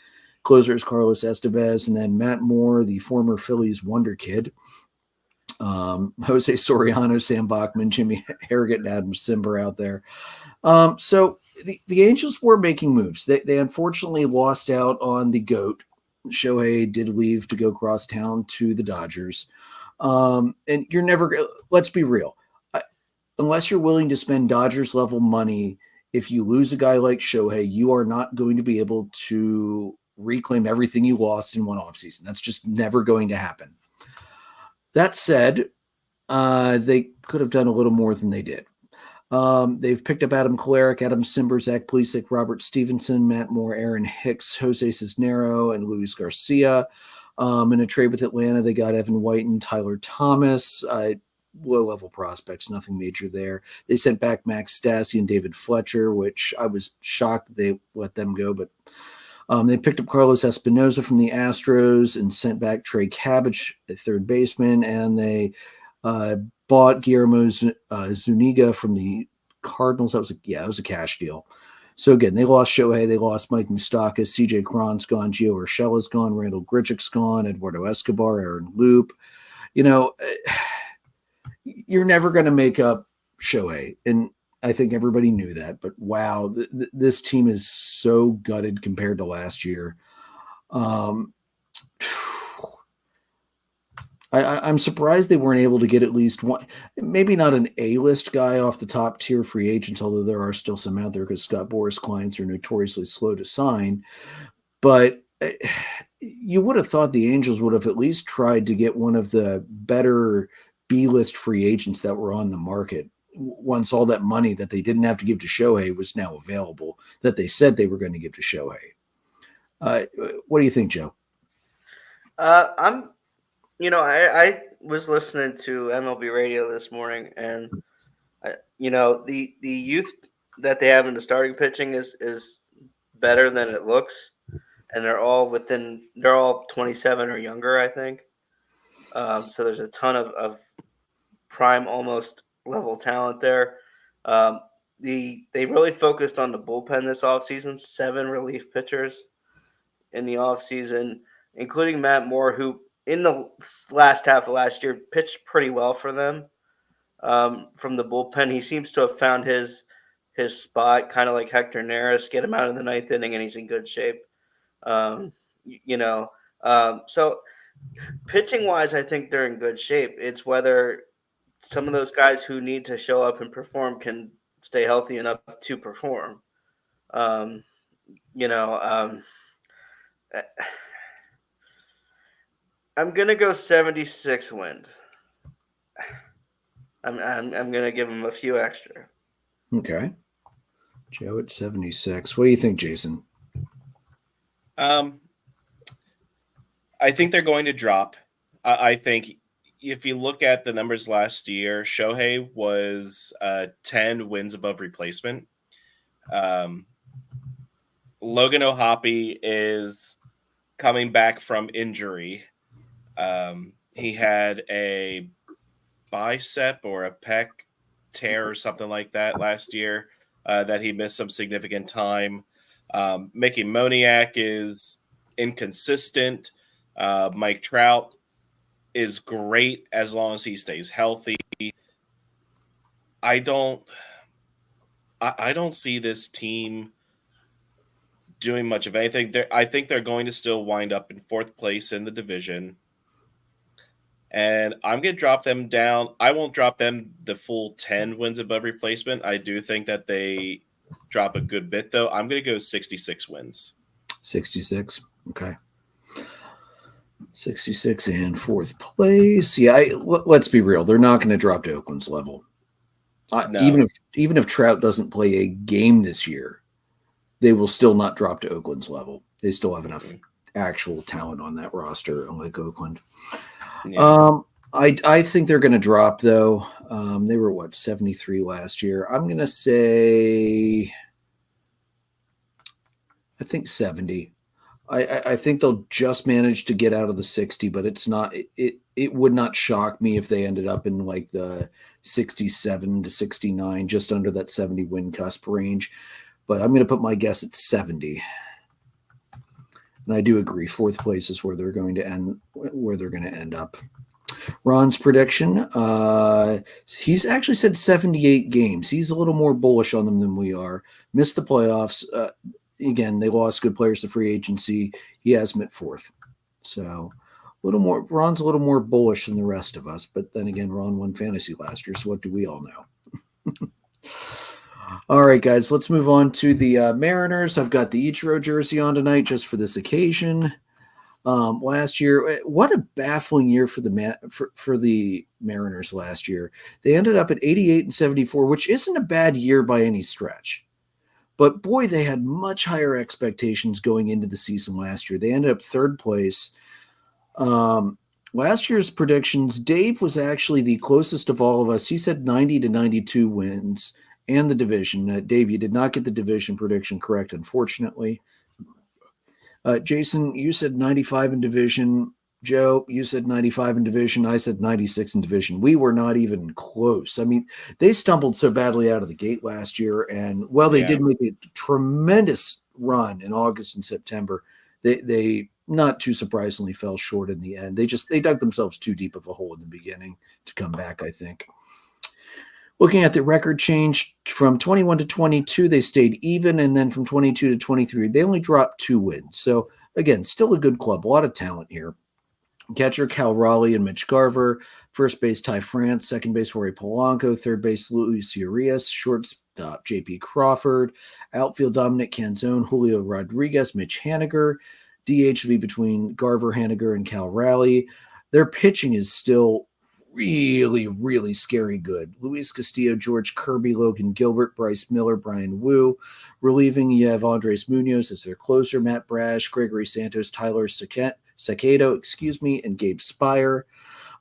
Closer is Carlos Estevez, and then Matt Moore, the former Phillies wonder kid. Jose Soriano, Sam Bachman, Jimmy Harrigan, and Adam Simber out there. So the Angels were making moves. They unfortunately lost out on the GOAT. Shohei did leave to go cross town to the Dodgers. And you're never, let's be real, unless you're willing to spend Dodgers level money, if you lose a guy like Shohei, you are not going to be able to reclaim everything you lost in one offseason. That's just never going to happen. That said, they could have done a little more than they did. They've picked up Adam Kolarek, Adam Simber, Zach Plesac, Robert Stevenson, Matt Moore, Aaron Hicks, Jose Cisnero, and Luis Garcia. In a trade with Atlanta, they got Evan White and Tyler Thomas. Low-level prospects, nothing major there. They sent back Max Stassi and David Fletcher, which I was shocked that they let them go, but they picked up Carlos Espinoza from the Astros and sent back Trey Cabbage at third baseman, and they bought Guillermo Zuniga from the Cardinals. That was a cash deal. So again, they lost Shohei, they lost Mike Moustakas, CJ Cron's gone, Gio Urshela's gone, Randall Grichuk's gone, Eduardo Escobar, Aaron Loop. You're never going to make up Shohei, and I think everybody knew that, but wow, this team is so gutted compared to last year. I'm surprised they weren't able to get at least one, maybe not an A-list guy off the top tier free agents, although there are still some out there because Scott Boras clients are notoriously slow to sign. But you would have thought the Angels would have at least tried to get one of the better B-list free agents that were on the market once all that money that they didn't have to give to Shohei was now available, that they said they were going to give to Shohei. What do you think, Joe? I was listening to MLB radio this morning, and the youth that they have in the starting pitching is better than it looks, and they're all 27 or younger, I think. So there's a ton of prime almost level talent there. They really focused on the bullpen this offseason, 7 relief pitchers in the offseason, including Matt Moore, who in the last half of last year pitched pretty well for them. From the bullpen, he seems to have found his spot, kind of like Hector Neris, get him out in the 9th inning, and he's in good shape. So pitching-wise, I think they're in good shape. It's whether some of those guys who need to show up and perform can stay healthy enough to perform. I'm going to go 76 wins. I'm going to give them a few extra. Okay. Joe at 76. What do you think, Jason? I think they're going to drop. I think if you look at the numbers last year, Shohei was 10 wins above replacement. Logan O'Hoppe is coming back from injury. He had a bicep or a pec tear or something like that last year that he missed some significant time. Mickey Moniak is inconsistent. Mike Trout is great as long as he stays healthy. I don't see this team doing much of anything. I think they're going to still wind up in 4th place in the division. And I'm going to drop them down. I won't drop them the full 10 wins above replacement. I do think that they drop a good bit, though. I'm going to go 66 wins. 66. Okay. 66 in 4th place. Yeah, let's be real. They're not going to drop to Oakland's level. No. Even if Trout doesn't play a game this year, they will still not drop to Oakland's level. They still have enough actual talent on that roster, unlike Oakland. Yeah. I think they're going to drop though. They were 73 last year. I'm going to say, I think 70. I think they'll just manage to get out of the 60, but it's not. It would not shock me if they ended up in like the 67 to 69, just under that 70 win cusp range. But I'm going to put my guess at 70. And I do agree, fourth place is where they're going to end. Where they're going to end up. Ron's prediction. He's actually said 78 games. He's a little more bullish on them than we are. Missed the playoffs. Again, they lost good players to free agency. He has them at fourth. So a little more. Ron's a little more bullish than the rest of us. But then again, Ron won fantasy last year. So what do we all know? All right, guys, let's move on to the Mariners. I've got the Ichiro jersey on tonight just for this occasion. Last year, what a baffling year for the Mariners last year. They ended up at 88 and 74, which isn't a bad year by any stretch. But boy, they had much higher expectations going into the season last year. They ended up third place. Last year's predictions, Dave was actually the closest of all of us. He said 90 to 92 wins and the division. Dave, you did not get the division prediction correct, unfortunately. Jason, you said 95 in division. Joe, you said 95 in division. I said 96 in division. We were not even close. I mean, they stumbled so badly out of the gate last year. And, well, they did make a tremendous run in August and September. They not too surprisingly fell short in the end. They dug themselves too deep of a hole in the beginning to come back, I think. Looking at the record change from 21 to 22, they stayed even. And then from 22 to 23, they only dropped 2 wins. So, again, still a good club. A lot of talent here. Catcher Cal Raleigh and Mitch Garver. First base Ty France. Second base Rory Polanco. Third base Luis Urias. Shortstop J.P. Crawford. Outfield Dominic Canzone. Julio Rodriguez. Mitch Haniger. DH will be between Garver, Haniger, and Cal Raleigh. Their pitching is still really, really scary good. Luis Castillo, George Kirby, Logan Gilbert, Bryce Miller, Brian Wu. Relieving, you have Andres Munoz as their closer, Matt Brash, Gregory Santos, Tyler Sakedo, and Gabe Spire.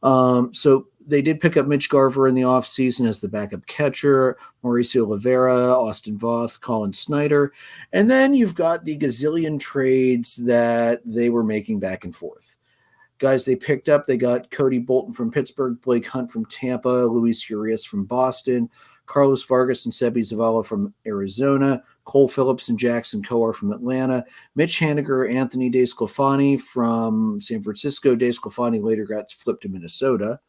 So they did pick up Mitch Garver in the offseason as the backup catcher, Mauricio Rivera, Austin Voth, Colin Snyder. And then you've got the gazillion trades that they were making back and forth. Guys they picked up, they got Cody Bolton from Pittsburgh, Blake Hunt from Tampa, Luis Urias from Boston, Carlos Vargas and Sebi Zavala from Arizona, Cole Phillips and Jackson Coar from Atlanta, Mitch Haniger, Anthony DeSclafani from San Francisco. DeSclafani later got flipped to Minnesota.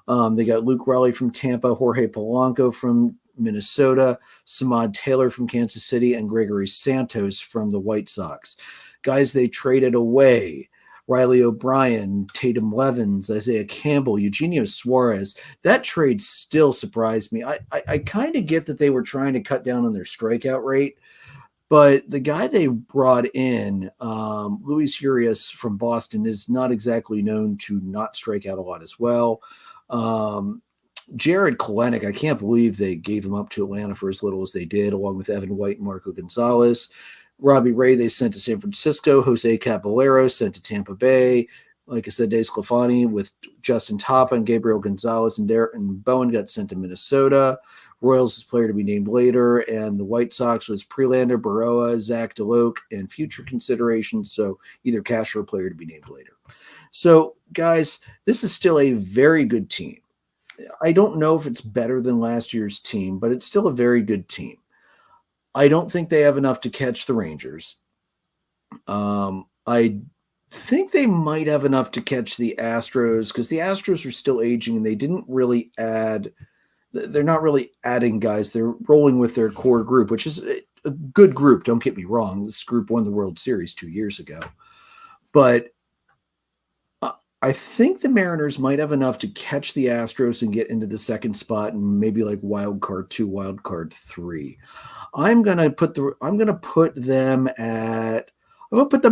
They got Luke Raleigh from Tampa, Jorge Polanco from Minnesota, Samad Taylor from Kansas City, and Gregory Santos from the White Sox. Guys they traded away. Riley O'Brien, Tatum Levins, Isaiah Campbell, Eugenio Suarez. That trade still surprised me. I kind of get that they were trying to cut down on their strikeout rate, but the guy they brought in, Luis Urias from Boston, is not exactly known to not strike out a lot as well. Jared Kelenic, I can't believe they gave him up to Atlanta for as little as they did, along with Evan White and Marco Gonzalez. Robbie Ray, they sent to San Francisco. Jose Caballero sent to Tampa Bay. Like I said, DeSclafani with Justin Tapa and Gabriel Gonzalez and Bowen got sent to Minnesota. Royals is player to be named later. And the White Sox was Prelander, Baroa, Zach DeLoach, and future considerations. So either cash or player to be named later. So, guys, this is still a very good team. I don't know if it's better than last year's team, but it's still a very good team. I don't think they have enough to catch the Rangers. I think they might have enough to catch the Astros because the Astros are still aging and they didn't really add. They're not really adding guys. They're rolling with their core group, which is a good group. Don't get me wrong. This group won the World Series 2 years ago. But I think the Mariners might have enough to catch the Astros and get into the second spot and maybe like wild card 2, wild card 3. I'm gonna put them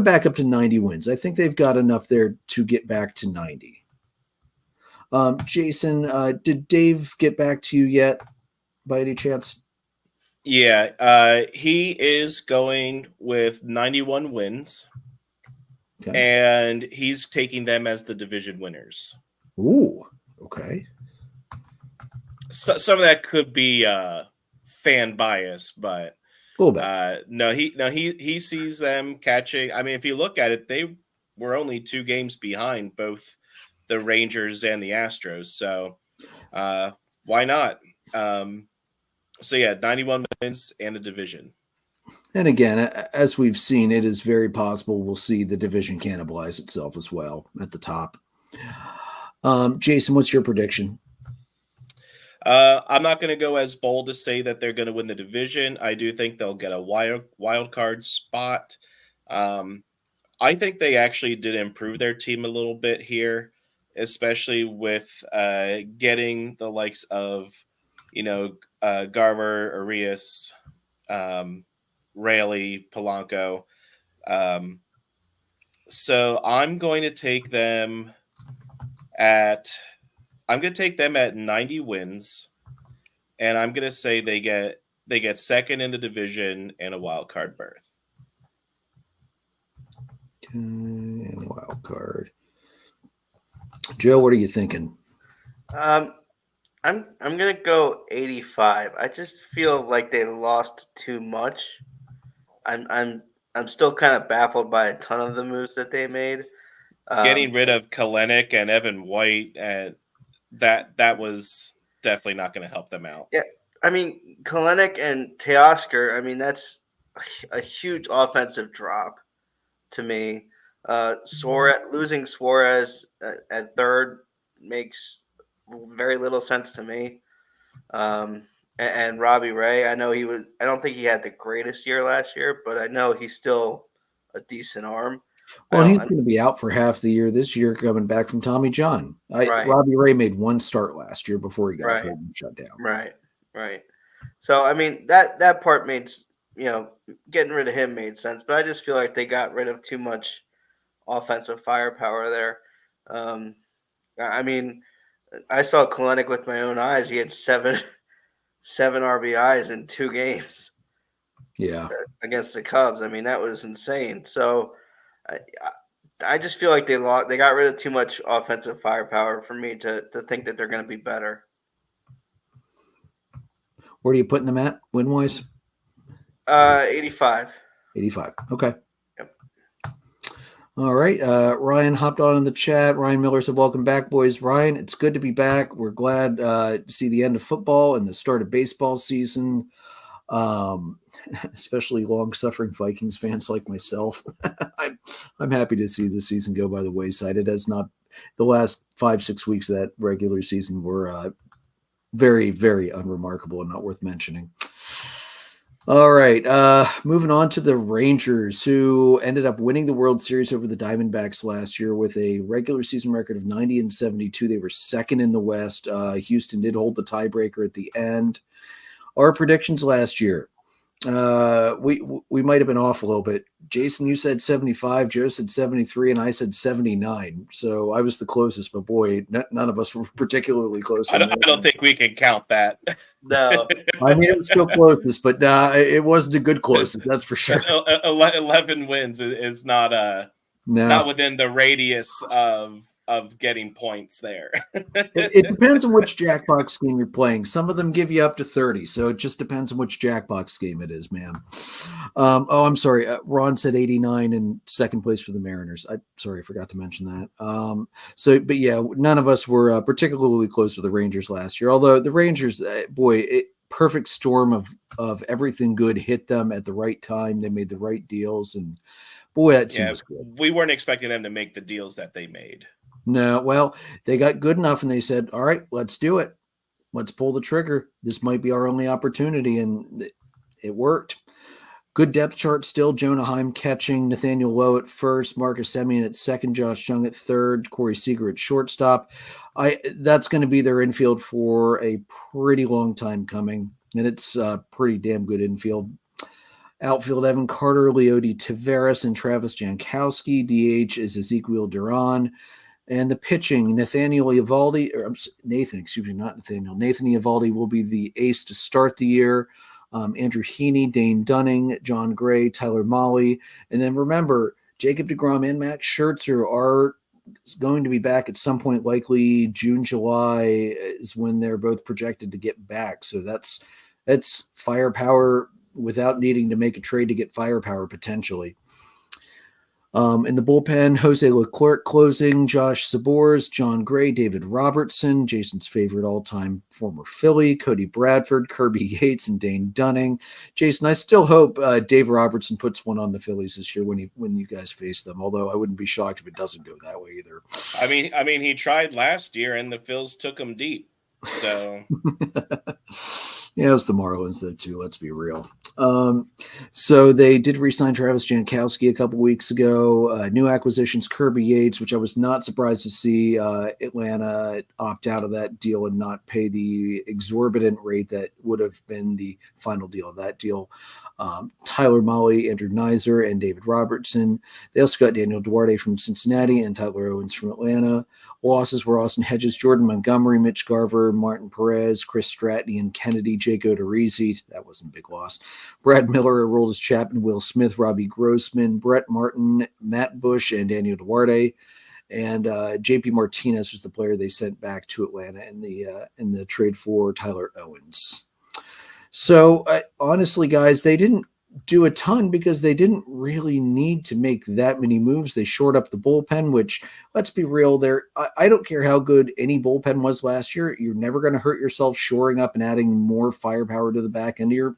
back up to 90 wins. I think they've got enough there to get back to 90. Jason, did Dave get back to you yet by any chance? Yeah, he is going with 91 wins. Okay. and he's taking them as the division winners. Ooh. Okay. So, some of that could be fan bias, but A little bit. he sees them catching. I mean, if you look at it, they were only 2 games behind both the Rangers and the Astros. So why not? So yeah, 91 wins and the division. And again, as we've seen, it is very possible we'll see the division cannibalize itself as well at the top. Jason, what's your prediction? I'm not going to go as bold to say that they're going to win the division. I do think they'll get a wild card spot. I think they actually did improve their team a little bit here, especially with getting the likes of, Garver, Arias, Rayleigh, Polanco. So I'm going to take them at 90 wins, and I'm going to say they get second in the division and a wild card berth. And wild card. Joe, what are you thinking? I'm gonna go 85. I just feel like they lost too much. I'm still kind of baffled by a ton of the moves that they made. Getting rid of Kalenic and Evan White, and that was definitely not going to help them out. Yeah, I mean Kalenic and Teoscar. I mean that's a huge offensive drop to me. Losing Suarez at third makes very little sense to me. And Robbie Ray, I don't think he had the greatest year last year, but I know he's still a decent arm. Well, he's going to be out for half the year this year, coming back from Tommy John. Right. Robbie Ray made one start last year before he got Right. hurt and shut down. Right. So I mean that part made getting rid of him made sense, but I just feel like they got rid of too much offensive firepower there. I mean, I saw Kalenic with my own eyes. He had seven RBIs in 2 games. Yeah. Against the Cubs. I mean, that was insane. So I just feel like they got rid of too much offensive firepower for me to think that they're going to be better. Where are you putting them at win-wise? 85. 85. Okay. Yep. All right. Ryan hopped on in the chat. Ryan Miller said, welcome back, boys. Ryan, it's good to be back. We're glad to see the end of football and the start of baseball season. Especially long-suffering Vikings fans like myself. I'm happy to see the season go by the wayside. It has not. The last 5-6 weeks of that regular season were very, very unremarkable and not worth mentioning. All right, moving on to the Rangers, who ended up winning the World Series over the Diamondbacks last year with a regular season record of 90-72. They were second in the West. Houston did hold the tiebreaker at the end. Our predictions last year, we might have been off a little bit. Jason, you said 75, Joe said 73, and I said 79. So I was the closest, but boy, none of us were particularly close. I don't think we can count that. No. I mean, it was still closest, but it wasn't a good closest, that's for sure. 11 wins is not not within the radius of getting points there. It depends on which Jackbox scheme you're playing. Some of them give you up to 30, so it just depends on which Jackbox scheme it is, man. I'm sorry. Ron said 89 in second place for the Mariners. I forgot to mention that. But yeah, none of us were particularly close to the Rangers last year. Although the Rangers, perfect storm of everything good hit them at the right time. They made the right deals, and boy, that team was good. We weren't expecting them to make the deals that they made. No, well, they got good enough and they said, all right, let's do it. Let's pull the trigger. This might be our only opportunity. And it worked. Good depth chart still. Jonah Heim catching, Nathaniel Lowe at first, Marcus Semien at second, Josh Jung at third, Corey Seager at shortstop. That's going to be their infield for a pretty long time coming. And it's a pretty damn good infield. Outfield, Evan Carter, Leody Taveras, and Travis Jankowski. DH is Ezequiel Duran. And the pitching, Nathan Eovaldi will be the ace to start the year. Andrew Heaney, Dane Dunning, John Gray, Tyler Mahle. And then remember, Jacob deGrom and Max Scherzer are going to be back at some point, likely June, July is when they're both projected to get back. So that's firepower without needing to make a trade to get firepower potentially. In the bullpen, Jose Leclerc closing, Josh Sabors, John Gray, David Robertson, Jason's favorite all-time former Philly, Cody Bradford, Kirby Yates, and Dane Dunning. Jason, I still hope Dave Robertson puts one on the Phillies this year when you guys face them, although I wouldn't be shocked if it doesn't go that way either. I mean, he tried last year, and the Phils took him deep. So yeah, it's the Marlins though too. Let's be real. So they did re-sign Travis Jankowski a couple weeks ago. New acquisitions: Kirby Yates, which I was not surprised to see Atlanta opt out of that deal and not pay the exorbitant rate that would have been the final deal of that deal. Tyler Mahle, Andrew Knizer, and David Robertson. They also got Daniel Duarte from Cincinnati and Tyler Owens from Atlanta. Losses were Austin Hedges, Jordan Montgomery, Mitch Garver, Martin Perez, Chris Stratton, and Kennedy, Jake Odorizzi. That wasn't a big loss. Brad Miller, Aroldis Chapman, Will Smith, Robbie Grossman, Brett Martin, Matt Bush, and Daniel Duarte. And JP Martinez was the player they sent back to Atlanta in the trade for Tyler Owens. So honestly, guys, they didn't do a ton because they didn't really need to make that many moves. They shored up the bullpen, which, let's be real, I don't care how good any bullpen was last year. You're never going to hurt yourself shoring up and adding more firepower to the back end of your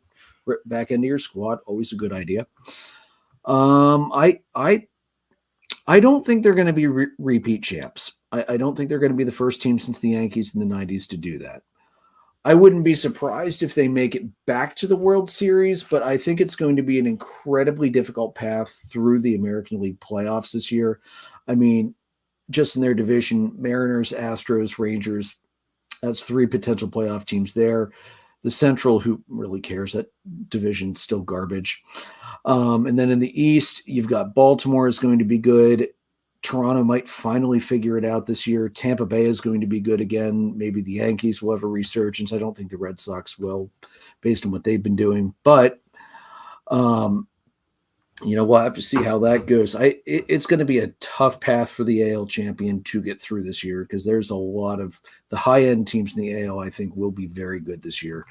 squad. Always a good idea. I don't think they're going to be repeat champs. I don't think they're going to be the first team since the Yankees in the 90s to do that. I wouldn't be surprised if they make it back to the World Series, but I think it's going to be an incredibly difficult path through the American League playoffs this year. I mean, just in their division, Mariners, Astros, Rangers, that's 3 potential playoff teams there. The Central, who really cares? That division's still garbage. And then in the East, you've got Baltimore is going to be good. Toronto might finally figure it out this year. Tampa Bay is going to be good again. Maybe the Yankees will have a resurgence. I don't think the Red Sox will, based on what they've been doing. But, we'll have to see how that goes. It's going to be a tough path for the AL champion to get through this year because there's a lot of the high-end teams in the AL, I think, will be very good this year.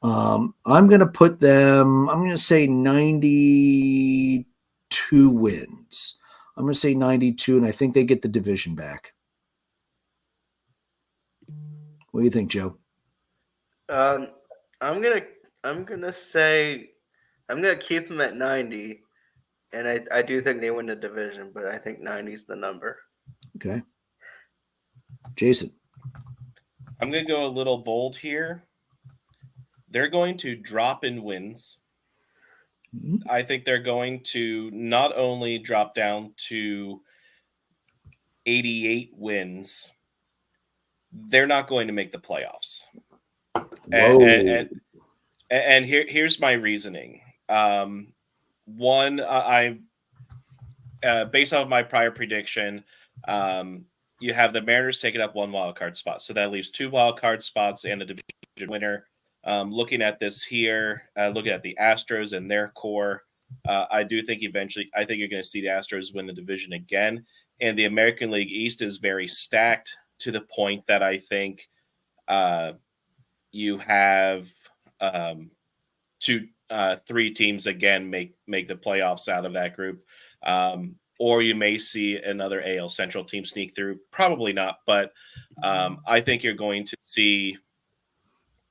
I'm going to say 92 wins. I'm going to say 92, and I think they get the division back. What do you think, Joe? I'm gonna keep them at 90, and I do think they win the division, but I think 90 is the number. Okay, Jason. I'm going to go a little bold here. They're going to drop in wins. I think they're going to not only drop down to 88 wins, they're not going to make the playoffs. And here's my reasoning. One, based off my prior prediction, you have the Mariners taking up 1 wild card spot, so that leaves 2 wild card spots and the division winner. Looking at this here, looking at the Astros and their core, I do think eventually, I think you're going to see the Astros win the division again. And the American League East is very stacked to the point that I think you have 3 teams again make the playoffs out of that group. Or you may see another AL Central team sneak through. Probably not, but I think you're going to see.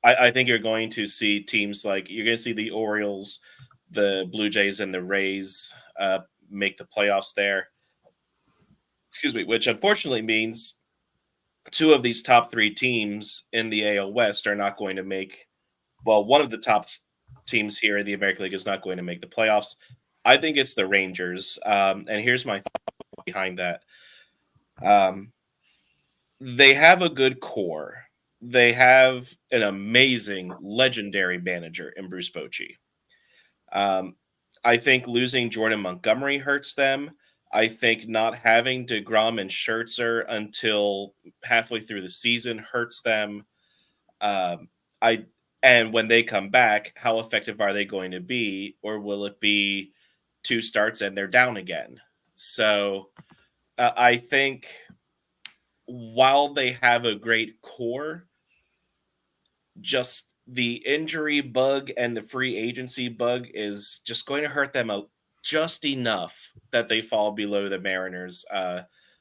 I think you're going to see teams like you're going to see the Orioles, the Blue Jays, and the Rays make the playoffs there. Excuse me, which unfortunately means 2 of these top 3 teams in the AL West are not going to make. Well, one of the top teams here in the American League is not going to make the playoffs. I think it's the Rangers, and here's my thought behind that. They have a good core. They have an amazing, legendary manager in Bruce Bochy. I think losing Jordan Montgomery hurts them. I think not having DeGrom and Scherzer until halfway through the season hurts them. And when they come back, how effective are they going to be? Or will it be 2 starts and they're down again? So I think while they have a great core, just the injury bug and the free agency bug is just going to hurt them just enough that they fall below the Mariners.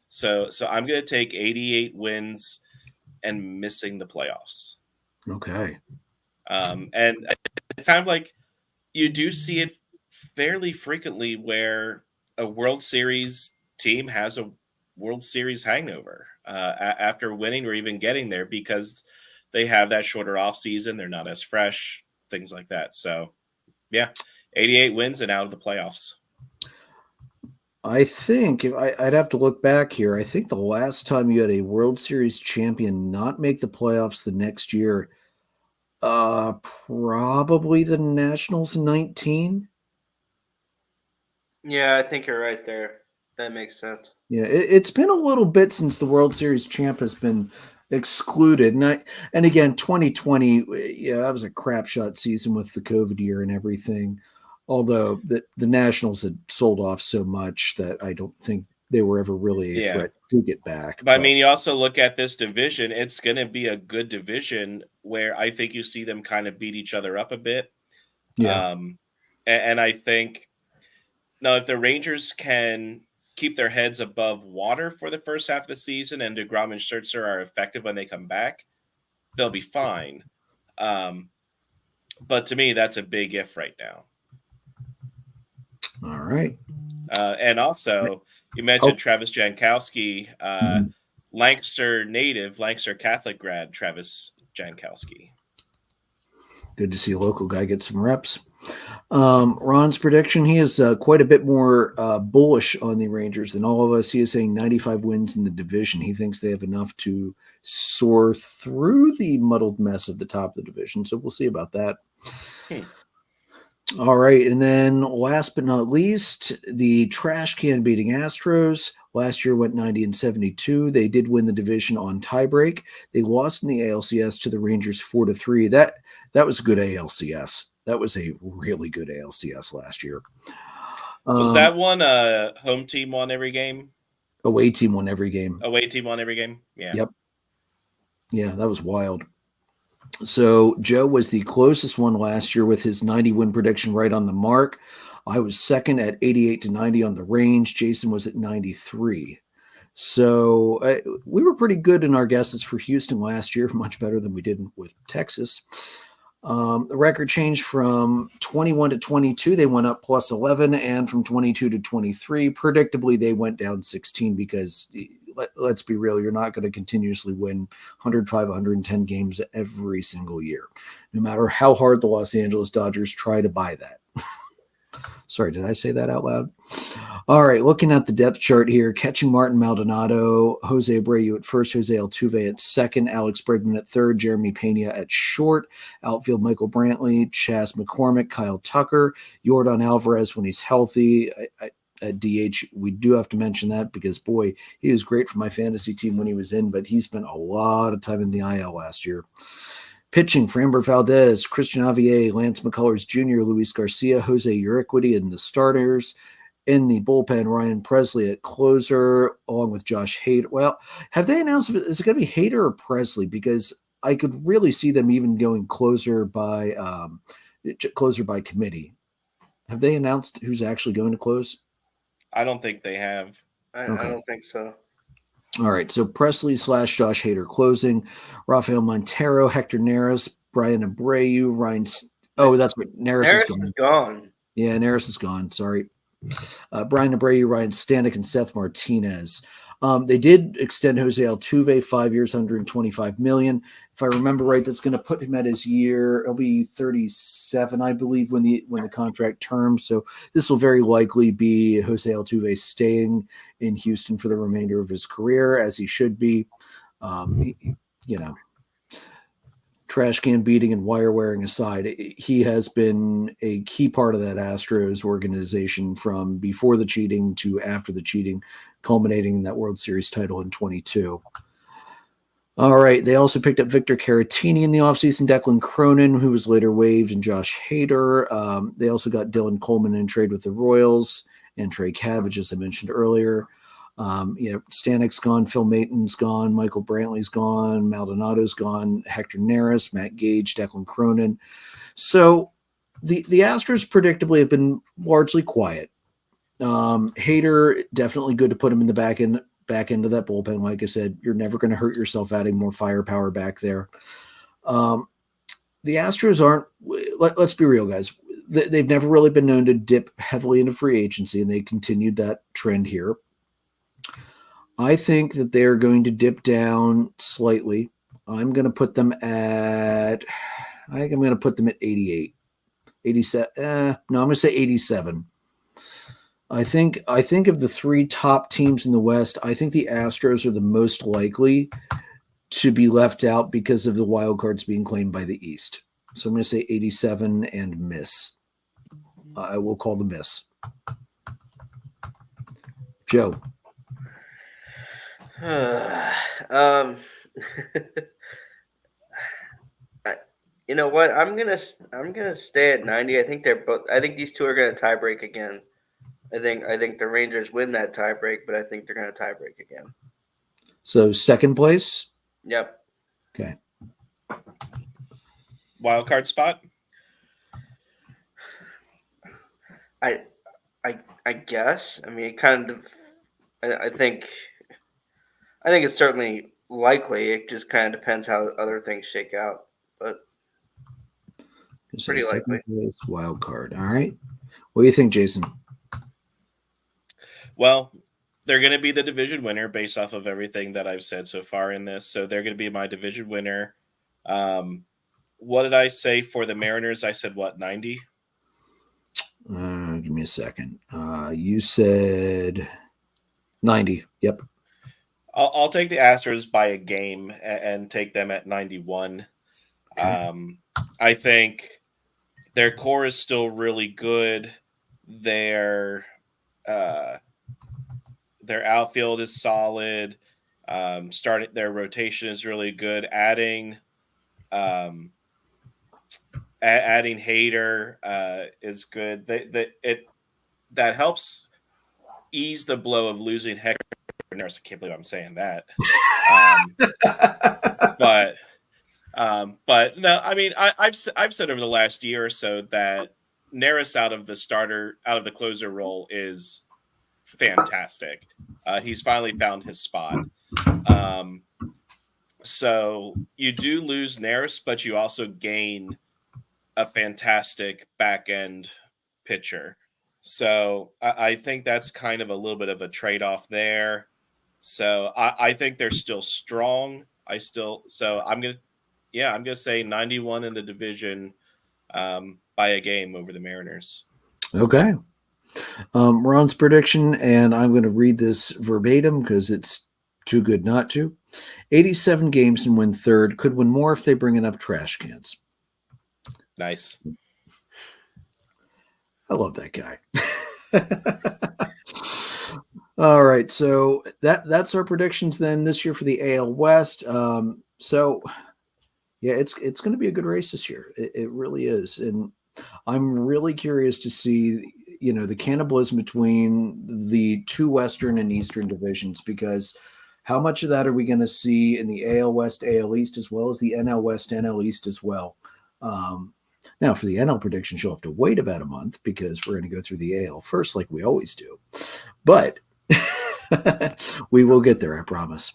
So I'm going to take 88 wins and missing the playoffs. Okay. And it's kind of like you do see it fairly frequently where a World Series team has a World Series hangover after winning or even getting there because they have that shorter off season. They're not as fresh, things like that. So, yeah, 88 wins and out of the playoffs. I think I'd have to look back here. I think the last time you had a World Series champion not make the playoffs the next year, probably the Nationals in 19. Yeah, I think you're right there. That makes sense. Yeah, it's been a little bit since the World Series champ has been excluded, and again, 2020, yeah, that was a crap shot season with the COVID year and everything. Although the Nationals had sold off so much that I don't think they were ever really a threat to get back. But I mean, you also look at this division; it's going to be a good division where I think you see them kind of beat each other up a bit. Yeah, and I think now if the Rangers can keep their heads above water for the first half of the season, and DeGrom and Scherzer are effective when they come back, they'll be fine. But to me, that's a big if right now. All right. And also, you mentioned Travis Jankowski, Lancaster native, Lancaster Catholic grad, Travis Jankowski. Good to see a local guy get some reps. Ron's prediction, he is quite a bit more bullish on the Rangers than all of us. He is saying 95 wins in the division. He thinks they have enough to soar through the muddled mess of the top of the division. So we'll see about that. All right. And then last but not least, the trash can beating Astros. Last year went 90-72. They did win the division on tiebreak. They lost in the ALCS to the Rangers 4-3. That was a good ALCS. That was a really good ALCS last year. Was that one home team won every game? Away team won every game. Away team won every game? Yeah. Yep. Yeah, that was wild. So Joe was the closest one last year with his 90 win prediction right on the mark. I was second at 88-90 on the range. Jason was at 93. So we were pretty good in our guesses for Houston last year, much better than we did with Texas. The record changed from 21 to 22. They went up plus 11, and from 22 to 23, predictably, they went down 16 because let's be real, you're not going to continuously win 105, 110 games every single year, no matter how hard the Los Angeles Dodgers try to buy that. Sorry, did I say that out loud? All right, looking at the depth chart here, catching Martin Maldonado, Jose Abreu at first, Jose Altuve at second, Alex Bregman at third, Jeremy Pena at short, outfield Michael Brantley, Chas McCormick, Kyle Tucker, Yordan Alvarez when he's healthy. At DH, we do have to mention that because, boy, he was great for my fantasy team when he was in, but he spent a lot of time in the IL last year. Pitching, Framber Valdez, Christian Javier, Lance McCullers Jr., Luis Garcia, Jose Uriquity in the starters. In the bullpen, Ryan Presley at closer, along with Josh Hader. Well, have they announced, is it going to be Hader or Presley? Because I could really see them even going closer by committee. Have they announced who's actually going to close? I don't think they have. I don't think so. All right, so Presley / Josh Hader closing, Rafael Montero, Hector Neris, Brian Abreu, Ryan. Oh, that's what Neris is gone. Yeah, Neris is gone. Sorry. Brian Abreu, Ryan Stanek, and Seth Martinez. They did extend Jose Altuve 5 years, $125 million. If I remember right, that's going to put him at his year. It'll be 37, I believe, when the contract terms. So this will very likely be Jose Altuve staying in Houston for the remainder of his career, as he should be. Trash can beating and wire wearing aside, he has been a key part of that Astros organization from before the cheating to after the cheating, culminating in that World Series title in 22. All right. They also picked up Victor Caratini in the offseason, Declan Cronin, who was later waived, and Josh Hader. They also got Dylan Coleman in trade with the Royals and Trey Cabbage, as I mentioned earlier. Stanek's gone, Phil Maton's gone, Michael Brantley's gone, Maldonado's gone, Hector Neris, Matt Gage, Declan Cronin. So the Astros predictably have been largely quiet. Hader, definitely good to put him in the back end of that bullpen. Like I said, you're never going to hurt yourself adding more firepower back there. The Astros aren't, let's be real, guys. They've never really been known to dip heavily into free agency, and they continued that trend here. I think that they're going to dip down slightly. I'm going to put them at, 88. 87. No, I'm going to say 87. I think of the three top teams in the West, I think the Astros are the most likely to be left out because of the wild cards being claimed by the East. So I'm going to say 87 and miss. I will call the miss. Joe. You know what? I'm gonna stay at 90. I think these two are gonna tie break again. I think the Rangers win that tie break, but I think they're gonna tie break again. So second place? Yep. Okay. Wild card spot? I guess. I mean, it kind of. I think it's certainly likely. It just kind of depends how other things shake out, but pretty likely. Wild card. All right. What do you think, Jason? Well, they're going to be the division winner based off of everything that I've said so far in this. So they're going to be my division winner. What did I say for the Mariners? I said, 90? Give me a second. You said 90. Yep. I'll take the Astros by a game and take them at 91. Okay. I think their core is still really good. Their outfield is solid. Their rotation is really good. Adding Hader is good. That helps ease the blow of losing Hector Neris. I can't believe I'm saying that. But no, I mean, I've said over the last year or so that Neris out of the closer role is fantastic. He's finally found his spot. So you do lose Neris, but you also gain a fantastic back end pitcher. So I think that's kind of a little bit of a trade-off there. So I think they're still strong. I'm gonna say 91 in the division by a game over the Mariners. Okay. Ron's prediction, and I'm going to read this verbatim because it's too good not to. 87 games and win third. Could win more if they bring enough trash cans. Nice. I love that guy. All right, so that's our predictions then this year for the AL West. So yeah, it's going to be a good race this year. It really is, and I'm really curious to see the cannibalism between the two Western and Eastern divisions, because how much of that are we going to see in the AL West, AL East, as well as the NL West, NL East as well? Now, for the NL predictions, you'll have to wait about a month because we're going to go through the AL first, like we always do. But we will get there, I promise.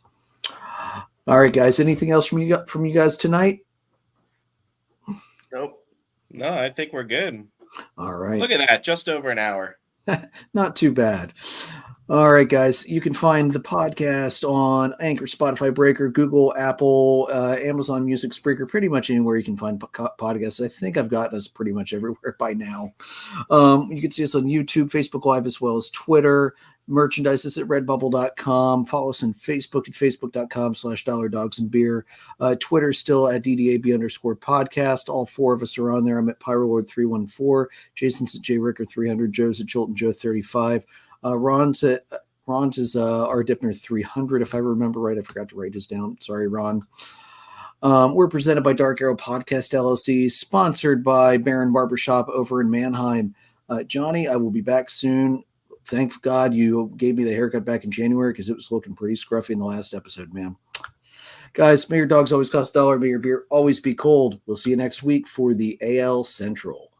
All right, guys. Anything else from you guys tonight? Nope. No, I think we're good. All right. Look at that. Just over an hour. Not too bad. All right, guys. You can find the podcast on Anchor, Spotify, Breaker, Google, Apple, Amazon Music, Spreaker, pretty much anywhere you can find podcasts. I think I've gotten us pretty much everywhere by now. You can see us on YouTube, Facebook Live, as well as Twitter. Merchandise is at redbubble.com. Follow us on Facebook at facebook.com/dollardogsandbeer. Twitter still at DDAB_podcast. All four of us are on there. I'm at Pyrolord314. Jason's at JRicker300. Joe's at Jolton Joe 35. Ron's is R. Dipner 300, if I remember right. I forgot to write his down. Sorry, Ron. We're presented by Dark Arrow Podcast LLC, sponsored by Baron Barbershop over in Manheim. Johnny, I will be back soon. thank God you gave me the haircut back in January because it was looking pretty scruffy in the last episode, man. Guys, may your dogs always cost $1. May your beer always be cold. We'll see you next week for the AL Central.